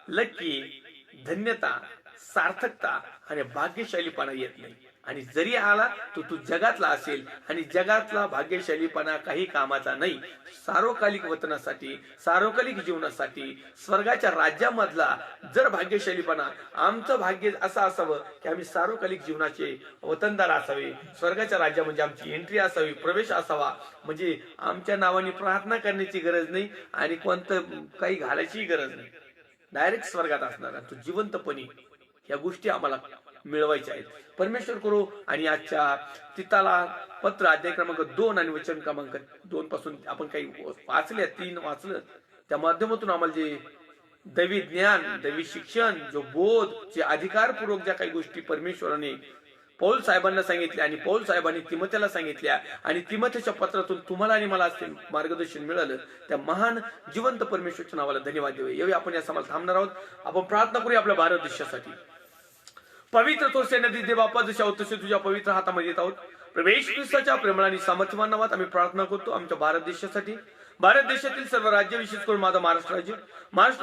लक्की, धन्यता, सार्थकता आणि भाग्यशालीपणा येत नाही. आणि जरी आला तो तू जगातला असेल, आणि जगातला भाग्यशालीपणा काही कामाचा नाही. सार्वकालिक वतनासाठी, सार्वकालिक जीवनासाठी, स्वर्गाच्या राज्यामधला जर भाग्यशालीपणा, आमचं भाग्य असं असावं की आम्ही सार्वकालिक जीवनाचे वतनदार असावे, स्वर्गाच्या राज्या म्हणजे आमची एंट्री असावी, प्रवेश असावा. म्हणजे आमच्या नावाने प्रार्थना करण्याची गरज नाही आणि कोणतं काही घालायची गरज नाही. डायरेक्ट स्वर्गात असणार तो जिवंतपणी या गोष्टी आम्हाला मिळवायच्या आहेत. परमेश्वर करू. आणि आजच्या तिताला पत्र अध्याय क्रमांक 2 आणि वचन क्रमांक 2 पासून आपण काही वाचले, 3 वाचलं, त्या माध्यमातून आम्हाला जे दैवी ज्ञान, दैवी शिक्षण, जो बोध, जे अधिकारपूर्वक ज्या काही गोष्टी परमेश्वराने पौल साहेबांना सांगितल्या आणि पौल साहेबांनी तिमोथेला सांगितल्या आणि तिमोथेच्या पत्रातून तुम्हाला आणि मला असते मार्गदर्शन मिळालं. त्या महान जिवंत परमेश्वरच्या नावाला धन्यवाद देऊया. यावेळी आपण या समाज थांबणार आहोत. आपण प्रार्थना करूया आपल्या भारत देशासाठी. पवित्र तोरसे नदी दे बापा, जशा होत तसे तुझ्या पवित्र हातामध्ये येत आहोत. प्रवेश ख्रिस्ताच्या प्रेमळ आणि सामर्थ्यवान नावात आम्ही प्रार्थना करतो आमच्या भारत देशासाठी. भारत देशातील सर्व राज्य, विशेष करून माझं महाराष्ट्र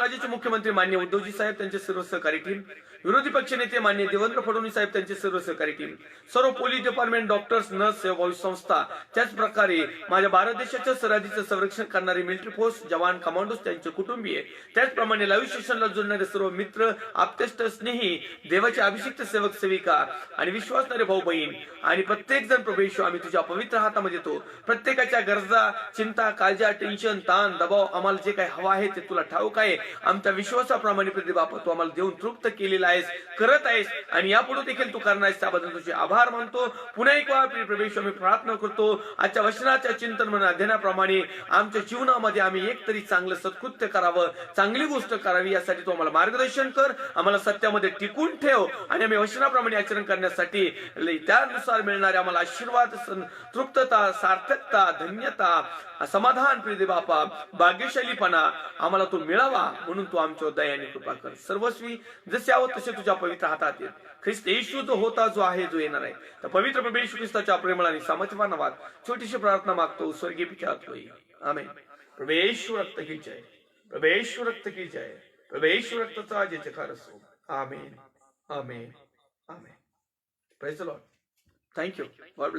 राज्याचे मुख्यमंत्री माननीय उद्धवजी साहेब, त्यांचे सर्व सहकारी टीम, विरोधी पक्ष नेते माननीय देवेंद्र फडणवीस साहेब, त्यांचे सर्व सहकारी टीम, सर्व पोलीस डिपार्टमेंट, डॉक्टर्स, नर्स, सेवाभावी संस्था, त्याच प्रकारे माझ्या भारत देशाच्या सरहदीचं संरक्षण करणारे मिलिटरी फोर्स जवान, कमांडोज, त्यांचे कुटुंबीय, त्याचप्रमाणे लाईव्ह स्टेशनला जोडणारे सर्व मित्र, आप्तेष्ट, स्नेही, देवाचे अभिषिक्त सेवक सेविका आणि विश्वासणारे भाऊ बहीण आणि प्रत्येक जण प्रभू येशू, आम्ही तुझ्या पवित्र हातामध्ये येतो. प्रत्येकाच्या गरजा, चिंता, काळजा, टेन्शन, ताण, दबाव, आम्हाला जे काही हवं आहे ते तुला ठाऊक आहे. आमच्या विश्वासाप्रमाणे प्रति बापा तू आम्हाला देऊन तृप्त केलेला आहेस, करत आहेस आणि यापुढे देखील तू करणार आहेस. त्याबद्दल तुझे आभार मानतो. पुन्हा एक वेळा प्रभू आम्ही प्रार्थना करतो आजच्या वचनाच्या चिंतन मन अध्ययनाप्रमाणे आमच्या जीवनामध्ये आम्ही एक तरी चांगलं सत्कृत्य करावं, चांगली गोष्ट करावी, यासाठी तू आम्हाला मार्गदर्शन कर. आम्हाला सत्यामध्ये टिकून ठेव आणि आम्ही वचनाप्रमाणे आचरण करण्यासाठी त्यानुसार मिळणारे आम्हाला आशीर्वाद, तृप्तता, सार्थकता, धन्यता, समाधान प्रिय बापा, भाग्यशालीपणा आम्हाला तू मिळावा म्हणून तू आमच्यावर दयाने कृपा कर. सर्वस्वी जसे आहोत तसे तुझ्या पवित्र हातात येत. ख्रिस्त येशू जो होता, जो आहे, जो येणार आहे, तर पवित्र प्रभू येशू ख्रिस्ताच्या प्रेमळ आणि सामर्थ्यवान नावात छोटीशी प्रार्थना मागतो स्वर्गीय पिता होई. आमेन. प्रभू येशू रक्त की जय, प्रभू येशू रक्त की जय, प्रभू येशू रक्ताचा जय जयकार असो. Amen, amen, amen. Praise the Lord. Thank you. God bless.